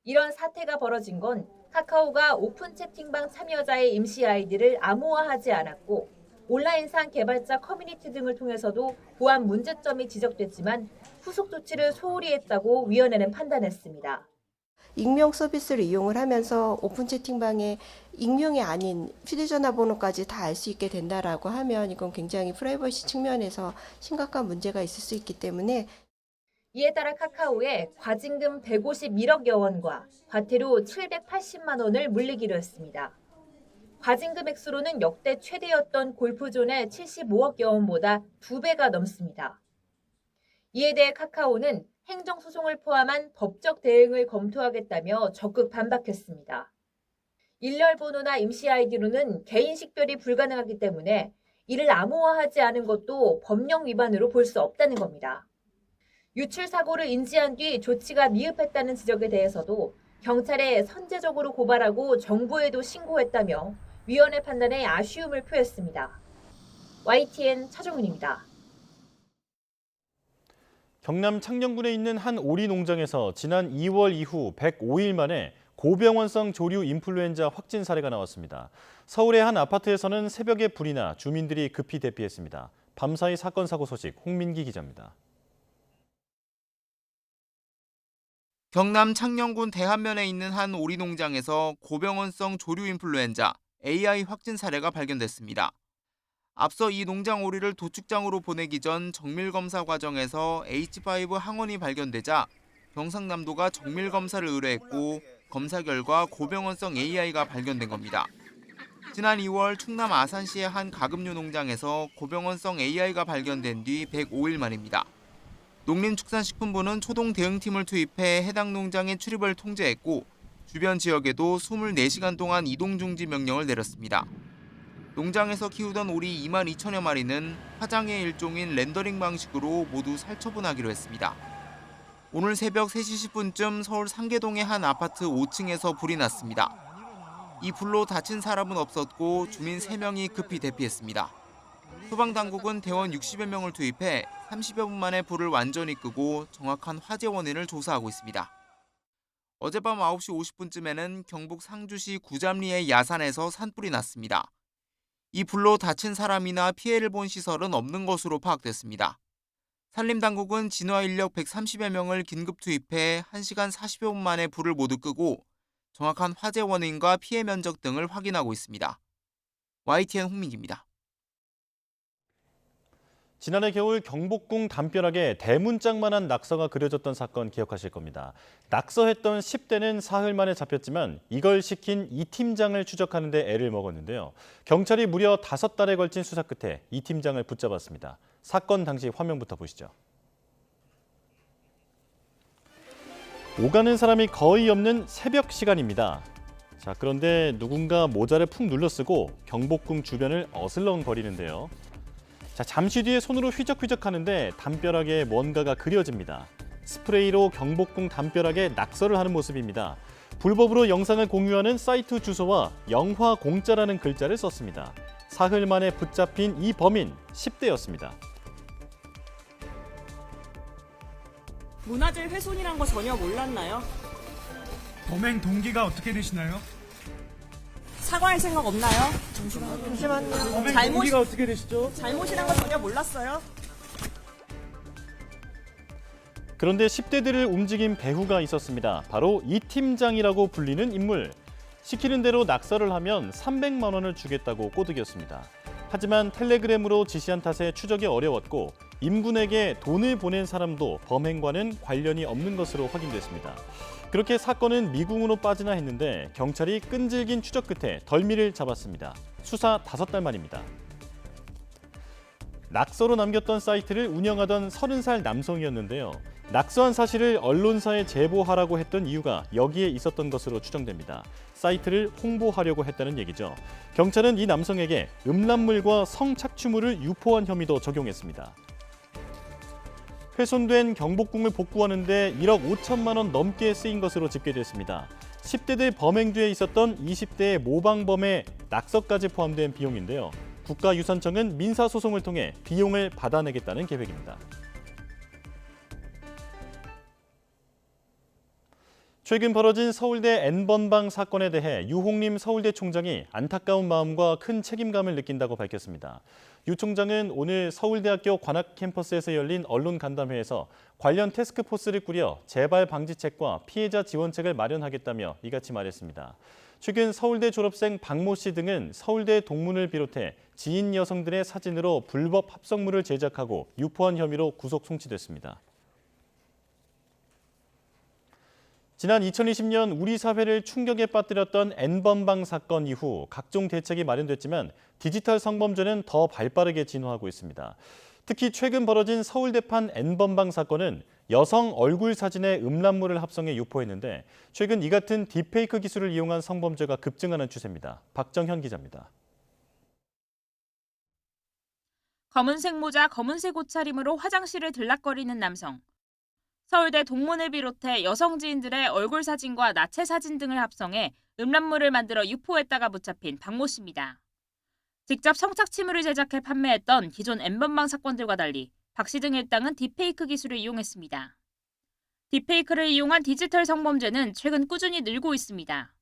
이런 사태가 벌어진 건 카카오가 오픈 채팅방 참여자의 임시 아이디를 암호화하지 않았고 온라인상 개발자 커뮤니티 등을 통해서도 보안 문제점이 지적됐지만 후속 조치를 소홀히 했다고 위원회는 판단했습니다. 익명 서비스를 이용을 하면서 오픈 채팅방에 익명이 아닌 휴대전화 번호까지 다 알 수 있게 된다라고 하면 이건 굉장히 프라이버시 측면에서 심각한 문제가 있을 수 있기 때문에 이에 따라 카카오에 과징금 151억여 원과 과태료 780만 원을 물리기로 했습니다. 과징금 액수로는 역대 최대였던 골프존의 75억여 원보다 2배가 넘습니다. 이에 대해 카카오는 행정소송을 포함한 법적 대응을 검토하겠다며 적극 반박했습니다. 일렬 번호나 임시 아이디로는 개인 식별이 불가능하기 때문에 이를 암호화하지 않은 것도 법령 위반으로 볼 수 없다는 겁니다. 유출 사고를 인지한 뒤 조치가 미흡했다는 지적에 대해서도 경찰에 선제적으로 고발하고 정부에도 신고했다며 위원회 판단에 아쉬움을 표했습니다. YTN 차정은입니다. 경남 창녕군에 있는 한 오리 농장에서 지난 2월 이후 105일 만에 고병원성 조류 인플루엔자 확진 사례가 나왔습니다. 서울의 한 아파트에서는 새벽에 불이 나 주민들이 급히 대피했습니다. 밤사이 사건 사고 소식 홍민기 기자입니다. 경남 창녕군 대한면에 있는 한 오리 농장에서 고병원성 조류 인플루엔자 AI 확진 사례가 발견됐습니다. 앞서 이 농장 오리를 도축장으로 보내기 전 정밀 검사 과정에서 H5 항원이 발견되자 경상남도가 정밀 검사를 의뢰했고 검사 결과 고병원성 AI가 발견된 겁니다. 지난 2월 충남 아산시의 한 가금류 농장에서 고병원성 AI가 발견된 뒤 105일 만입니다. 농림축산식품부는 초동 대응팀을 투입해 해당 농장의 출입을 통제했고 주변 지역에도 24시간 동안 이동 중지 명령을 내렸습니다. 농장에서 키우던 오리 2만 2천여 마리는 화장의 일종인 렌더링 방식으로 모두 살처분하기로 했습니다. 오늘 새벽 3시 10분쯤 서울 상계동의 한 아파트 5층에서 불이 났습니다. 이 불로 다친 사람은 없었고 주민 3명이 급히 대피했습니다. 소방당국은 대원 60여 명을 투입해 30여 분 만에 불을 완전히 끄고 정확한 화재 원인을 조사하고 있습니다. 어젯밤 9시 50분쯤에는 경북 상주시 구잠리의 야산에서 산불이 났습니다. 이 불로 다친 사람이나 피해를 본 시설은 없는 것으로 파악됐습니다. 산림당국은 진화 인력 130여 명을 긴급 투입해 1시간 40여 분 만에 불을 모두 끄고 정확한 화재 원인과 피해 면적 등을 확인하고 있습니다. YTN 홍민기입니다. 지난해 겨울 경복궁 담벼락에 대문짝만한 낙서가 그려졌던 사건 기억하실 겁니다. 낙서했던 10대는 사흘 만에 잡혔지만 이걸 시킨 이 팀장을 추적하는 데 애를 먹었는데요. 경찰이 무려 5달에 걸친 수사 끝에 이 팀장을 붙잡았습니다. 사건 당시 화면부터 보시죠. 오가는 사람이 거의 없는 새벽 시간입니다. 자, 그런데 누군가 모자를 푹 눌러쓰고 경복궁 주변을 어슬렁거리는데요. 자, 잠시 뒤에 손으로 휘적휘적하는데 담벼락에 뭔가가 그려집니다. 스프레이로 경복궁 담벼락에 낙서를 하는 모습입니다. 불법으로 영상을 공유하는 사이트 주소와 영화 공짜라는 글자를 썼습니다. 사흘 만에 붙잡힌 이 범인 10대였습니다. 문화재 훼손이란 거 전혀 몰랐나요? 범행 동기가 어떻게 되시나요? 사과할 생각 없나요? 잠시만요. 범행 동기가 어떻게 되시죠? 잘못이란 거 전혀 몰랐어요? 그런데 10대들을 움직인 배후가 있었습니다. 바로 이 팀장이라고 불리는 인물. 시키는 대로 낙서를 하면 300만 원을 주겠다고 꼬드겼습니다. 하지만 텔레그램으로 지시한 탓에 추적이 어려웠고 인분에게 돈을 보낸 사람도 범행과는 관련이 없는 것으로 확인됐습니다. 그렇게 사건은 미궁으로 빠지나 했는데 경찰이 끈질긴 추적 끝에 덜미를 잡았습니다. 수사 5달 만입니다. 낙서로 남겼던 사이트를 운영하던 30살 남성이었는데요. 낙서한 사실을 언론사에 제보하라고 했던 이유가 여기에 있었던 것으로 추정됩니다. 사이트를 홍보하려고 했다는 얘기죠. 경찰은 이 남성에게 음란물과 성착취물을 유포한 혐의도 적용했습니다. 훼손된 경복궁을 복구하는데 1억 5천만 원 넘게 쓰인 것으로 집계됐습니다. 10대들 범행 뒤에 있었던 20대의 모방범의 낙서까지 포함된 비용인데요. 국가유산청은 민사소송을 통해 비용을 받아내겠다는 계획입니다. 최근 벌어진 서울대 N번방 사건에 대해 유홍림 서울대 총장이 안타까운 마음과 큰 책임감을 느낀다고 밝혔습니다. 유 총장은 오늘 서울대학교 관악 캠퍼스에서 열린 언론 간담회에서 관련 태스크포스를 꾸려 재발 방지책과 피해자 지원책을 마련하겠다며 이같이 말했습니다. 최근 서울대 졸업생 박모 씨 등은 서울대 동문을 비롯해 지인 여성들의 사진으로 불법 합성물을 제작하고 유포한 혐의로 구속 송치됐습니다. 지난 2020년 우리 사회를 충격에 빠뜨렸던 N번방 사건 이후 각종 대책이 마련됐지만 디지털 성범죄는 더 발빠르게 진화하고 있습니다. 특히 최근 벌어진 서울대판 N번방 사건은 여성 얼굴 사진에 음란물을 합성해 유포했는데 최근 이 같은 딥페이크 기술을 이용한 성범죄가 급증하는 추세입니다. 박정현 기자입니다. 검은색 모자, 검은색 옷차림으로 화장실을 들락거리는 남성. 서울대 동문을 비롯해 여성 지인들의 얼굴 사진과 나체 사진 등을 합성해 음란물을 만들어 유포했다가 붙잡힌 박모 씨입니다. 직접 성착취물을 제작해 판매했던 기존 N번방 사건들과 달리 박 씨 등 일당은 딥페이크 기술을 이용했습니다. 딥페이크를 이용한 디지털 성범죄는 최근 꾸준히 늘고 있습니다.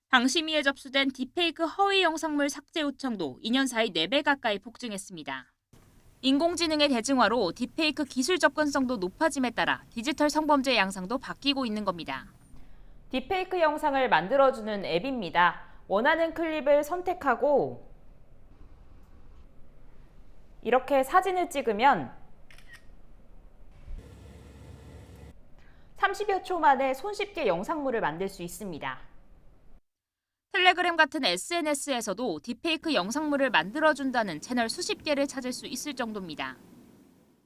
방심위에 접수된 딥페이크 허위 영상물 삭제 요청도 2년 사이 4배 가까이 폭증했습니다. 인공지능의 대증화로 딥페이크 기술 접근성도 높아짐에 따라 디지털 성범죄 양상도 바뀌고 있는 겁니다. 딥페이크 영상을 만들어주는 앱입니다. 원하는 클립을 선택하고 이렇게 사진을 찍으면 30여 초 만에 손쉽게 영상물을 만들 수 있습니다. 텔레그램 같은 SNS에서도 딥페이크 영상물을 만들어준다는 채널 수십 개를 찾을 수 있을 정도입니다.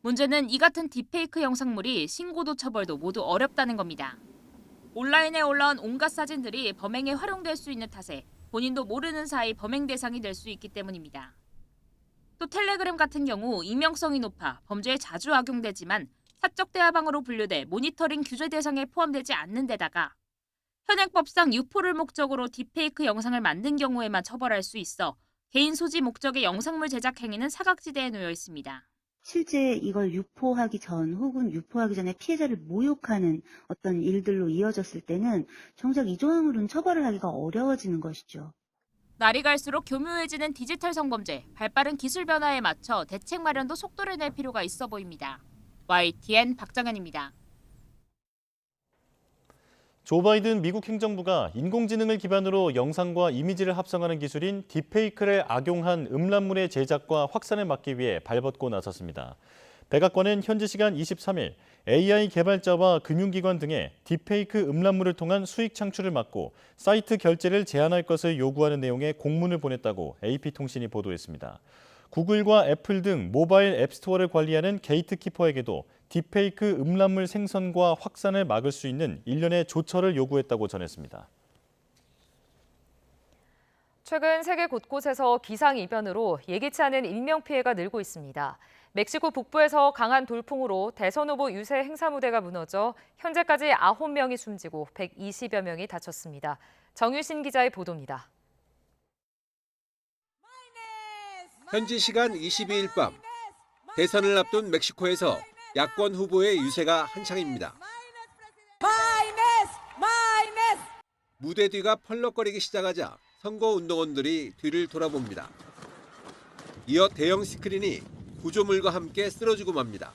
문제는 이 같은 딥페이크 영상물이 신고도 처벌도 모두 어렵다는 겁니다. 온라인에 올라온 온갖 사진들이 범행에 활용될 수 있는 탓에 본인도 모르는 사이 범행 대상이 될 수 있기 때문입니다. 또 텔레그램 같은 경우 익명성이 높아 범죄에 자주 악용되지만 사적 대화방으로 분류돼 모니터링 규제 대상에 포함되지 않는 데다가 현행법상 유포를 목적으로 딥페이크 영상을 만든 경우에만 처벌할 수 있어 개인 소지 목적의 영상물 제작 행위는 사각지대에 놓여 있습니다. 실제 이걸 유포하기 전 혹은 유포하기 전에 피해자를 모욕하는 어떤 일들로 이어졌을 때는 정작 이 조항으로는 처벌을 하기가 어려워지는 것이죠. 날이 갈수록 교묘해지는 디지털 성범죄, 발빠른 기술 변화에 맞춰 대책 마련도 속도를 낼 필요가 있어 보입니다. YTN 박정현입니다. 조 바이든 미국 행정부가 인공지능을 기반으로 영상과 이미지를 합성하는 기술인 딥페이크를 악용한 음란물의 제작과 확산을 막기 위해 발벗고 나섰습니다. 백악관은 현지 시간 23일 AI 개발자와 금융기관 등에 딥페이크 음란물을 통한 수익 창출을 막고 사이트 결제를 제한할 것을 요구하는 내용의 공문을 보냈다고 AP통신이 보도했습니다. 구글과 애플 등 모바일 앱스토어를 관리하는 게이트키퍼에게도 딥페이크 음란물 생성과 확산을 막을 수 있는 일련의 조처를 요구했다고 전했습니다. 최근 세계 곳곳에서 기상이변으로 예기치 않은 인명피해가 늘고 있습니다. 멕시코 북부에서 강한 돌풍으로 대선 후보 유세 행사 무대가 무너져 현재까지 9명이 숨지고 120여 명이 다쳤습니다. 정유신 기자의 보도입니다. 현지 시간 22일 밤 대선을 앞둔 멕시코에서 야권 후보의 유세가 한창입니다. 무대 뒤가 펄럭거리기 시작하자 선거운동원들이 뒤를 돌아봅니다. 이어 대형 스크린이 구조물과 함께 쓰러지고 맙니다.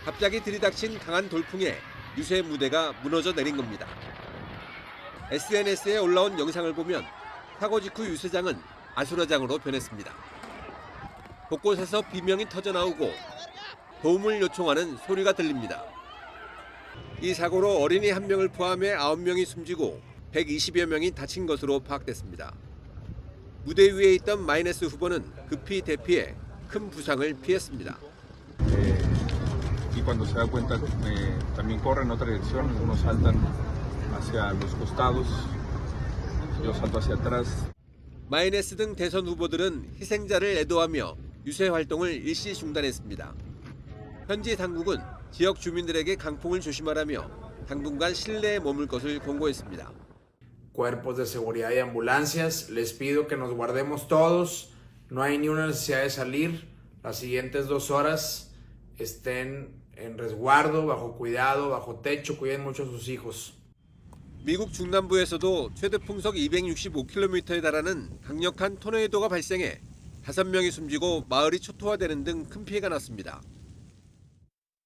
갑자기 들이닥친 강한 돌풍에 유세 무대가 무너져 내린 겁니다. SNS에 올라온 영상을 보면 사고 직후 유세장은 아수라장으로 변했습니다. 곳곳에서 비명이 터져나오고 도움을 요청하는 소리가 들립니다. 이 사고로 어린이 1명을 포함해 9명이 숨지고 120여 명이 다친 것으로 파악됐습니다. 무대 위에 있던 마이네스 후보는 급히 대피해 큰 부상을 피했습니다. Y cuando se da cuenta también corre en otra dirección, algunos saltan hacia los costados, yo salto hacia atrás. 마이네스 등 대선 후보들은 희생자를 애도하며 유세 활동을 일시 중단했습니다. 현지 당국은 지역 주민들에게 강풍을 조심하라며 당분간 실내에 머물 것을 권고했습니다. Cuerpos de seguridad y ambulancias, les pido que nos guardemos todos. No hay ni una necesidad de salir. Las siguientes 2 horas estén en resguardo, bajo cuidado, bajo techo. Cuiden mucho a sus hijos. 미국 중남부에서도 최대 풍속 265km에 달하는 강력한 토네이도가 발생해 5명이 숨지고 마을이 초토화되는 등 큰 피해가 났습니다.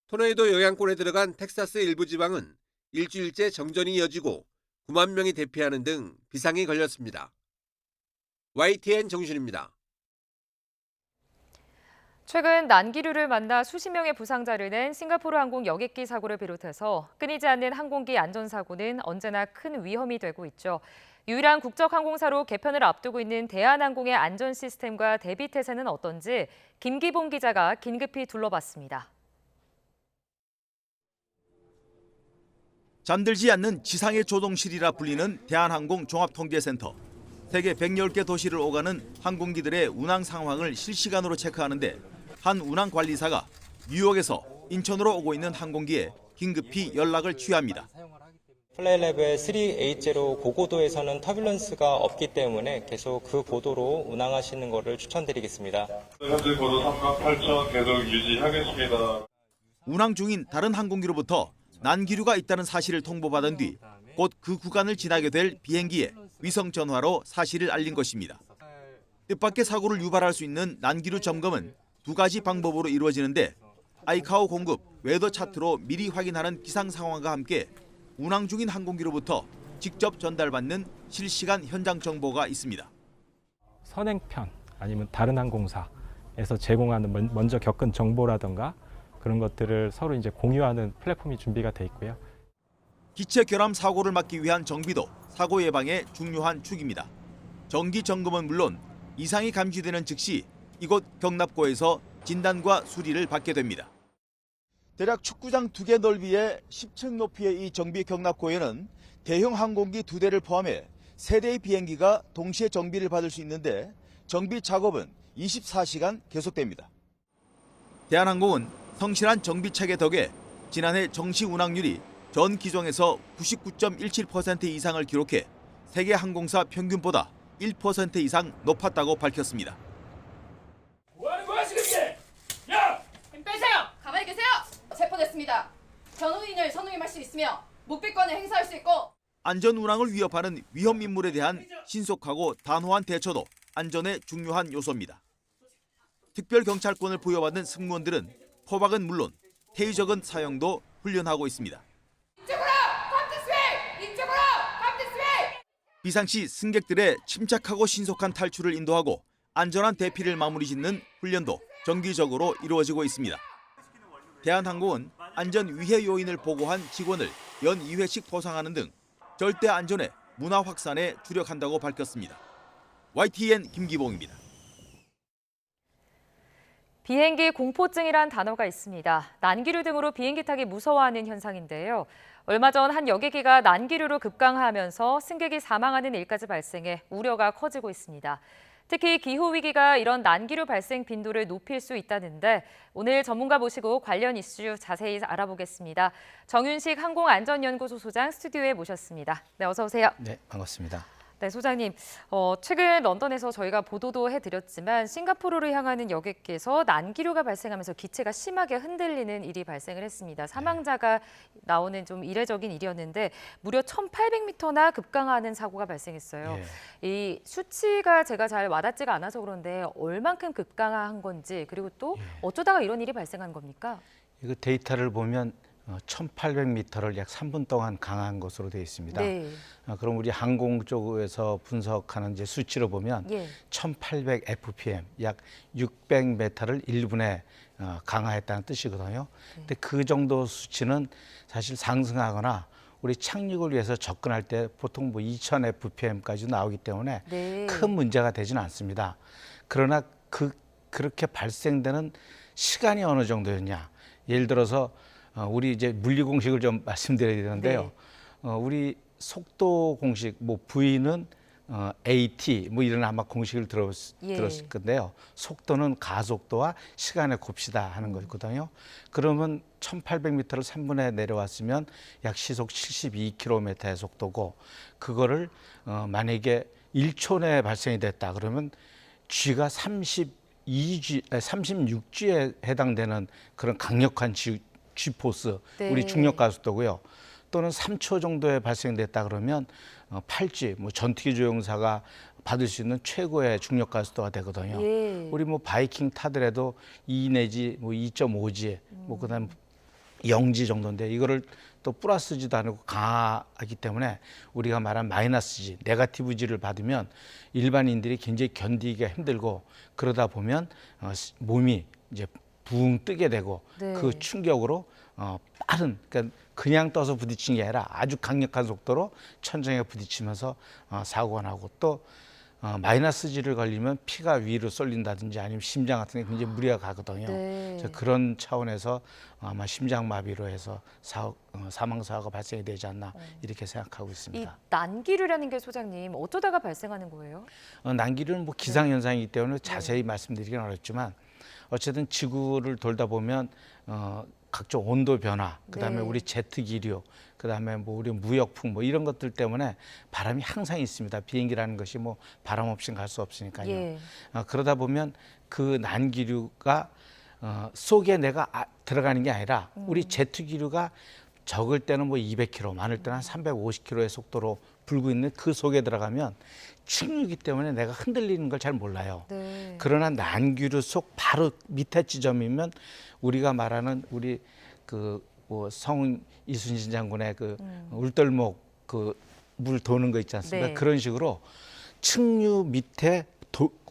토네이도 영향권에 들어간 텍사스 일부 지방은 일주일째 정전이 이어지고 9만 명이 대피하는 등 비상이 걸렸습니다. YTN 정준입니다. 최근 난기류를 만나 수십 명의 부상자를 낸 싱가포르 항공 여객기 사고를 비롯해서 끊이지 않는 항공기 안전사고는 언제나 큰 위험이 되고 있죠. 유일한 국적 항공사로 개편을 앞두고 있는 대한항공의 안전 시스템과 대비 태세는 어떤지 김기봉 기자가 긴급히 둘러봤습니다. 잠들지 않는 지상의 조종실이라 불리는 대한항공 종합통제센터. 세계 110개 도시를 오가는 항공기들의 운항 상황을 실시간으로 체크하는데 한 운항관리사가 뉴욕에서 인천으로 오고 있는 항공기에 긴급히 연락을 취합니다. 플라이 레벨 380 고고도에서는 터뷸런스가 없기 때문에 계속 그 고도로 운항하시는 것을 추천드리겠습니다. 현재 고도 38,000 계속 유지하겠습니다. 운항 중인 다른 항공기로부터 난기류가 있다는 사실을 통보받은 뒤 곧 그 구간을 지나게 될 비행기에 위성 전화로 사실을 알린 것입니다. 뜻밖의 사고를 유발할 수 있는 난기류 점검은 2가지 방법으로 이루어지는데 아이카오 공급 웨더 차트로 미리 확인하는 기상 상황과 함께 운항 중인 항공기로부터 직접 전달받는 실시간 현장 정보가 있습니다. 선행편 아니면 다른 항공사에서 제공하는 먼저 겪은 정보라든가 그런 것들을 서로 이제 공유하는 플랫폼이 준비가 돼 있고요. 기체 결함 사고를 막기 위한 정비도 사고 예방에 중요한 축입니다. 정기 점검은 물론 이상이 감지되는 즉시 이곳 경납고에서 진단과 수리를 받게 됩니다. 대략 축구장 2개 넓이의 10층 높이의 이 정비 경납고에는 대형 항공기 2대를 포함해 3대의 비행기가 동시에 정비를 받을 수 있는데 정비 작업은 24시간 계속됩니다. 대한항공은 성실한 정비 체계 덕에 지난해 정시 운항률이 전 기종에서 99.17% 이상을 기록해 세계 항공사 평균보다 1% 이상 높았다고 밝혔습니다. 뭐 하는 거야 지금 이게? 야! 잘못했습니다. 변호인을 선임할 수 있으며 묵비권을 행사할 수 있고 안전 운항을 위협하는 위험 인물에 대한 신속하고 단호한 대처도 안전의 중요한 요소입니다. 특별경찰권을 부여받은 승무원들은 포박은 물론 테이저건 사용도 훈련하고 있습니다. 이쪽으로! 컴퓨스웨이! 이쪽으로! 컴퓨스웨이! 비상시 승객들의 침착하고 신속한 탈출을 인도하고 안전한 대피를 마무리 짓는 훈련도 정기적으로 이루어지고 있습니다. 대한항공은 안전 위해 요인을 보고한 직원을 연 2회씩 보상하는 등 절대 안전의 문화 확산에 주력한다고 밝혔습니다. YTN 김기봉입니다. 비행기 공포증이란 단어가 있습니다. 난기류 등으로 비행기 타기 무서워하는 현상인데요. 얼마 전 한 여객기가 난기류로 급강하하면서 승객이 사망하는 일까지 발생해 우려가 커지고 있습니다. 특히 기후위기가 이런 난기류 발생 빈도를 높일 수 있다는데 오늘 전문가 모시고 관련 이슈 자세히 알아보겠습니다. 정윤식 항공안전연구소 소장 스튜디오에 모셨습니다. 네, 어서 오세요. 네, 반갑습니다. 네, 소장님. 최근 런던에서 저희가 보도도 해드렸지만 싱가포르를 향하는 여객기에서 난기류가 발생하면서 기체가 심하게 흔들리는 일이 발생을 했습니다. 사망자가 나오는 좀 이례적인 일이었는데 무려 1,800m나 급강하는 사고가 발생했어요. 이 수치가 제가 잘 와닿지가 않아서 그런데 얼만큼 급강한 건지 그리고 또 어쩌다가 이런 일이 발생한 겁니까? 이거 데이터를 보면 1,800m를 약 3분 동안 강한 것으로 되어 있습니다. 네. 그럼 우리 항공 쪽에서 분석하는 이제 수치로 보면 1,800 fpm, 약 600m를 1분에 강화했다는 뜻이거든요. 근데 그 정도 수치는 사실 상승하거나 우리 착륙을 위해서 접근할 때 보통 뭐 2,000 fpm까지 나오기 때문에 큰 문제가 되지는 않습니다. 그러나 그렇게 발생되는 시간이 어느 정도였냐? 예를 들어서 우리 이제 물리 공식을 좀 말씀드려야 되는데요. 우리 속도 공식, 뭐 V는 AT, 뭐 이런 아마 공식을 들었을 건데요. 속도는 가속도와 시간의 곱이다 하는 거거든요. 그러면 1,800m를 3분에 내려왔으면 약 시속 72km의 속도고 그거를 만약에 1초 내에 발생이 됐다 그러면 G가 36G에 해당되는 그런 강력한 G포스, 우리 중력 가속도고요. 또는 3초 정도에 발생됐다 그러면 8G, 뭐 전투기 조종사가 받을 수 있는 최고의 중력 가속도가 되거든요. 우리 뭐 바이킹 타더라도 2 내지 뭐 2.5G, 뭐 그다음 0G 정도인데 이거를 또 플러스 G도 아니고 강하기 때문에 우리가 말한 마이너스 G, 네거티브 G를 받으면 일반인들이 굉장히 견디기가 힘들고 그러다 보면 몸이 이제 붕 뜨게 되고 그 충격으로 빠른, 그러니까 그냥 떠서 부딪힌 게 아니라 아주 강력한 속도로 천장에 부딪히면서 사고가 나고 또 마이너스 G를 걸리면 피가 위로 쏠린다든지 아니면 심장 같은 게 굉장히 무리가 가거든요. 그래서 그런 차원에서 아마 심장마비로 해서 사망사고가 발생이 되지 않나 이렇게 생각하고 있습니다. 이 난기류라는 게 소장님 어쩌다가 발생하는 거예요? 난기류는 뭐 기상현상이기 때문에 자세히 말씀드리기는 어렵지만 어쨌든 지구를 돌다 보면 각종 온도 변화, 그다음에 우리 제트 기류, 그다음에 뭐 우리 무역풍 뭐 이런 것들 때문에 바람이 항상 있습니다. 비행기라는 것이 뭐 바람 없이 갈 수 없으니까요. 그러다 보면 그 난기류가 속에 내가 들어가는 게 아니라 우리 제트 기류가 적을 때는 뭐 200km, 많을 때는 한 350km의 속도로 불고 있는 그 속에 들어가면 충격이기 때문에 내가 흔들리는 걸 잘 몰라요. 그러나 난기류 속 바로 밑에 지점이면 우리가 말하는 우리 그 뭐 성 이순신 장군의 그 울덜목 그 물 도는 거 있지 않습니까? 그런 식으로 측류 밑에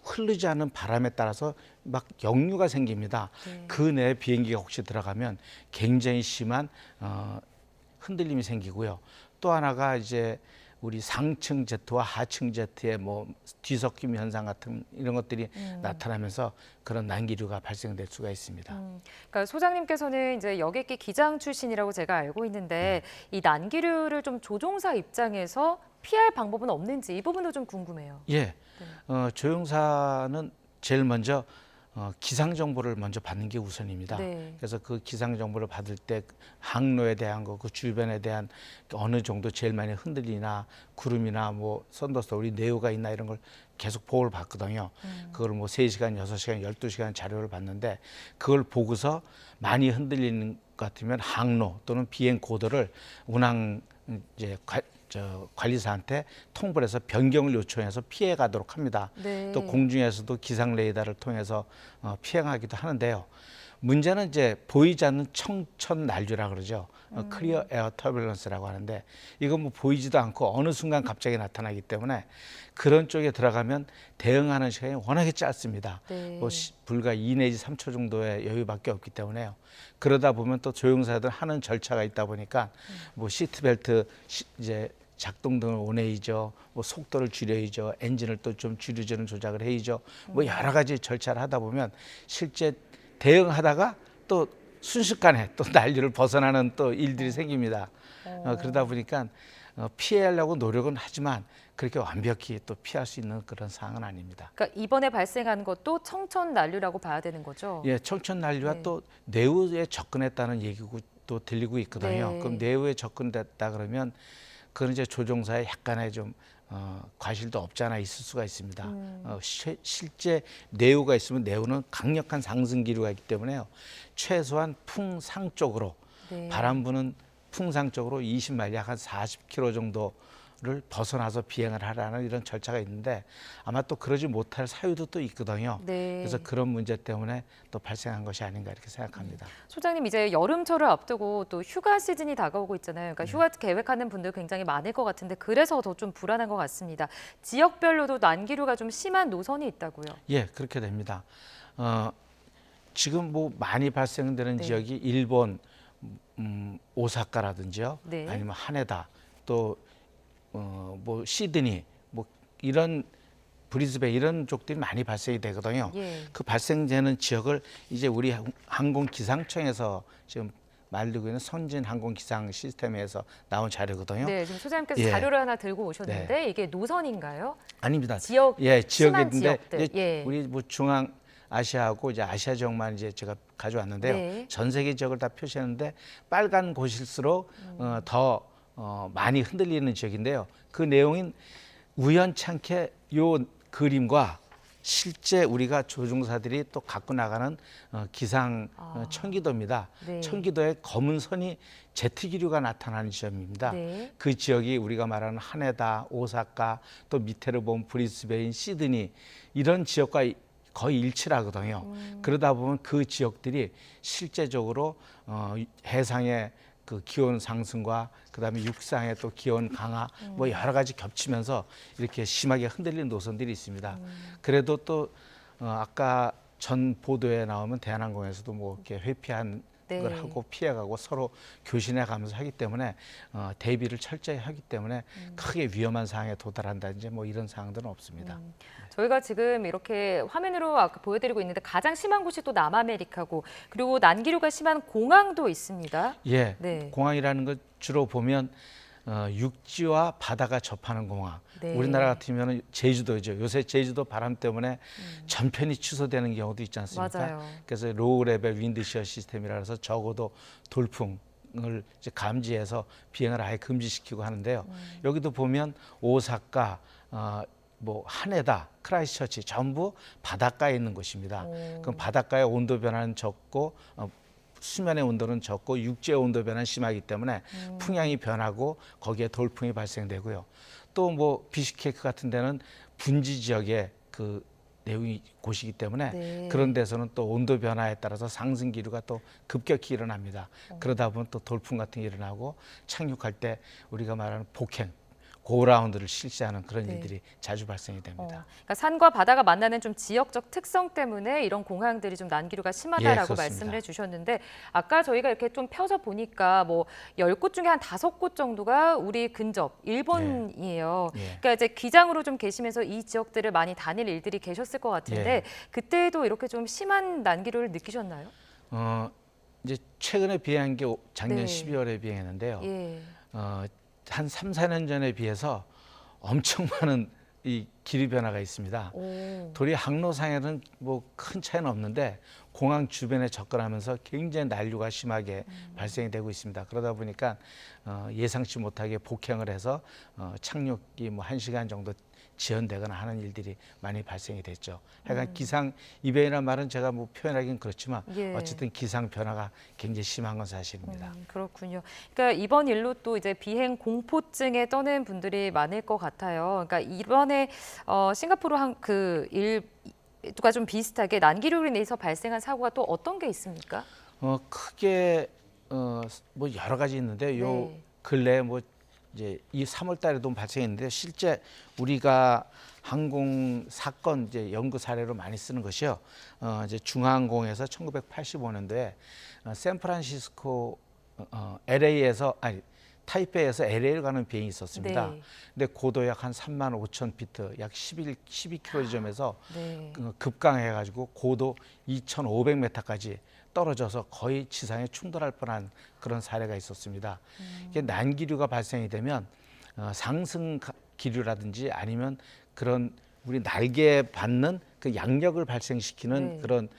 흐르지 않는 바람에 따라서 막 역류가 생깁니다. 그 내에 비행기가 혹시 들어가면 굉장히 심한 흔들림이 생기고요. 또 하나가 이제 우리 상층 제트와 하층 제트의 뭐 뒤섞임 현상 같은 이런 것들이 나타나면서 그런 난기류가 발생될 수가 있습니다. 그러니까 소장님께서는 이제 여객기 기장 출신이라고 제가 알고 있는데 이 난기류를 좀 조종사 입장에서 피할 방법은 없는지 이 부분도 좀 궁금해요. 조종사는 제일 먼저 기상 정보를 먼저 받는 게 우선입니다. 그래서 그 기상 정보를 받을 때 항로에 대한 거, 그 주변에 대한 어느 정도 제일 많이 흔들리나 구름이나 뭐 썬더스톰, 네오가 있나 이런 걸 계속 보고를 받거든요. 그걸 뭐 3시간, 6시간, 12시간 자료를 받는데 그걸 보고서 많이 흔들리는 같으면 항로 또는 비행 고도를 운항 이제 관리사한테 통보를 해서 변경을 요청해서 피해 가도록 합니다. 네. 또 공중에서도 기상 레이더를 통해서 피행하기도 하는데요. 문제는 이제 보이지 않는 청천 난류라 그러죠. 클리어 에어 터뷸런스라고 하는데 이건 뭐 보이지도 않고 어느 순간 갑자기 나타나기 때문에 그런 쪽에 들어가면 대응하는 시간이 워낙에 짧습니다. 네. 뭐 불과 2 내지 3초 정도의 여유밖에 없기 때문에요. 그러다 보면 또 조종사들 하는 절차가 있다 보니까 뭐 시트벨트 이제 작동 등을 온해야죠. 뭐 속도를 줄여야죠. 엔진을 또 좀 줄여주는 조작을 해야죠. 뭐 여러 가지 절차를 하다 보면 실제 대응하다가 또 순식간에 또 난리를 벗어나는 또 일들이 생깁니다. 그러다 보니까 피하려고 노력은 하지만 그렇게 완벽히 또 피할 수 있는 그런 상황은 아닙니다. 그러니까 이번에 발생한 것도 청천 난류라고 봐야 되는 거죠? 예, 청천 난류와 네. 또 내우에 접근했다는 얘기고 또 들리고 있거든요. 네. 그럼 내우에 접근됐다 그러면 그건 이제 조종사의 약간의 좀 과실도 없지 않아 있을 수가 있습니다. 실제 내우가 있으면 내우는 강력한 상승 기류가 있기 때문에요. 최소한 풍상 쪽으로 네. 바람 부는 풍상 쪽으로 20마일 약 한 40km 정도를 벗어나서 비행을 하라는 이런 절차가 있는데 아마 또 그러지 못할 사유도 또 있거든요. 네. 그래서 그런 문제 때문에 또 발생한 것이 아닌가 이렇게 생각합니다. 소장님, 이제 여름철을 앞두고 또 휴가 시즌이 다가오고 있잖아요. 그러니까 휴가 계획하는 분들 굉장히 많을 것 같은데 그래서 더 좀 불안한 것 같습니다. 지역별로도 난기류가 좀 심한 노선이 있다고요? 예, 그렇게 됩니다. 지금 뭐 많이 발생되는 네. 지역이 일본 오사카라든지요, 네. 아니면 하네다, 또 뭐 시드니, 뭐 이런 브리즈베인 이런 쪽들이 많이 발생이 되거든요. 예. 그 발생되는 지역을 이제 우리 항공기상청에서 지금 만들고 있는 선진 항공기상 시스템에서 나온 자료거든요. 네, 지금 소장님께서 예. 자료를 하나 들고 오셨는데 네. 이게 노선인가요? 아닙니다. 지역, 예, 심한 지역인데 지역들. 이제 예. 우리 뭐 중앙 아시아하고 이제 아시아 지역만 이제 제가 가져왔는데요. 네. 전 세계 지역을 다 표시했는데 빨간 곳일수록 더 많이 흔들리는 지역인데요. 그 내용인 우연찮게 요 그림과 실제 우리가 조종사들이 또 갖고 나가는 기상 청기도입니다. 네. 청기도에 검은 선이 제트 기류가 나타나는 지점입니다. 네. 그 지역이 우리가 말하는 하네다, 오사카, 또 밑에를 보면 브리스베인, 시드니 이런 지역과 거의 일치를 하거든요. 그러다 보면 그 지역들이 실제적으로 해상의 그 기온 상승과 그다음에 육상의 또 기온 강화 뭐 여러 가지 겹치면서 이렇게 심하게 흔들리는 노선들이 있습니다. 그래도 또 아까 전 보도에 나오면 대한항공에서도 뭐 이렇게 회피한 네. 걸 하고 피해가고 서로 교신해 가면서 하기 때문에 대비를 철저히 하기 때문에 크게 위험한 상황에 도달한다든지 뭐 이런 상황들은 없습니다. 저희가 지금 이렇게 화면으로 아까 보여드리고 있는데 가장 심한 곳이 또 남아메리카고 그리고 난기류가 심한 공항도 있습니다. 예, 네. 공항이라는 것 주로 보면 육지와 바다가 접하는 공항. 네. 우리나라 같으면 제주도죠. 요새 제주도 바람 때문에 전편이 취소되는 경우도 있지 않습니까? 맞아요. 그래서 로우 레벨 윈드 시어 시스템이라 해서 적어도 돌풍을 이제 감지해서 비행을 아예 금지시키고 하는데요. 여기도 보면 오사카, 뭐 하네다, 크라이스처치 전부 바닷가에 있는 곳입니다. 그럼 바닷가의 온도 변화는 적고 수면의 온도는 적고 육지의 온도 변화는 심하기 때문에 풍향이 변하고 거기에 돌풍이 발생되고요. 또 뭐 비슈케크 같은 데는 분지 지역의 그 내용이 곳이기 때문에 네. 그런 데서는 또 온도 변화에 따라서 상승 기류가 또 급격히 일어납니다. 그러다 보면 또 돌풍 같은 게 일어나고 착륙할 때 우리가 말하는 폭행, 고라운드를 실시하는 그런 네. 일들이 자주 발생이 됩니다. 그러니까 산과 바다가 만나는 좀 지역적 특성 때문에 이런 공항들이 좀 난기류가 심하다라고 예, 말씀을 해주셨는데 아까 저희가 이렇게 좀 펴서 보니까 뭐 10곳 중에 한 5곳 정도가 우리 근접 일본이에요. 예. 그러니까 이제 기장으로 좀 계시면서 이 지역들을 많이 다닐 일들이 계셨을 것 같은데 예. 그때도 이렇게 좀 심한 난기류를 느끼셨나요? 이제 최근에 비행한 게 작년 네. 12월에 비행했는데요. 예. 한 3, 4년 전에 비해서 엄청 많은 이 기류 변화가 있습니다. 도리 항로상에는 뭐 큰 차이는 없는데 공항 주변에 접근하면서 굉장히 난류가 심하게 발생이 되고 있습니다. 그러다 보니까 예상치 못하게 폭행을 해서 착륙이 뭐 1시간 정도 지연되거나 하는 일들이 많이 발생이 됐죠. 하여간 기상 이변이라는 말은 제가 뭐 표현하기는 그렇지만 예. 어쨌든 기상 변화가 굉장히 심한 건 사실입니다. 그렇군요. 그러니까 이번 일로 또 이제 비행 공포증에 떠는 분들이 많을 것 같아요. 그러니까 이번에 싱가포르 일과 좀 비슷하게 난기류로 인해서 발생한 사고가 또 어떤 게 있습니까? 크게 뭐 여러 가지 있는데 요 네. 근래 뭐 이제 이 3월 달에도 발생했는데 실제 우리가 항공 사건 이제 연구 사례로 많이 쓰는 것이요. 이제 중앙항공에서 1985년도에 샌프란시스코 LA에서 타이페이에서 LA를 가는 비행이 있었습니다. 네. 근데 고도 약 한 35,000피트, 약 12km 지점에서 네. 급강해가지고 고도 2,500m까지 떨어져서 거의 지상에 충돌할 뻔한 그런 사례가 있었습니다. 이게 난기류가 발생이 되면 상승 기류라든지 아니면 그런 우리 날개에 받는 그 양력을 발생시키는 네. 그런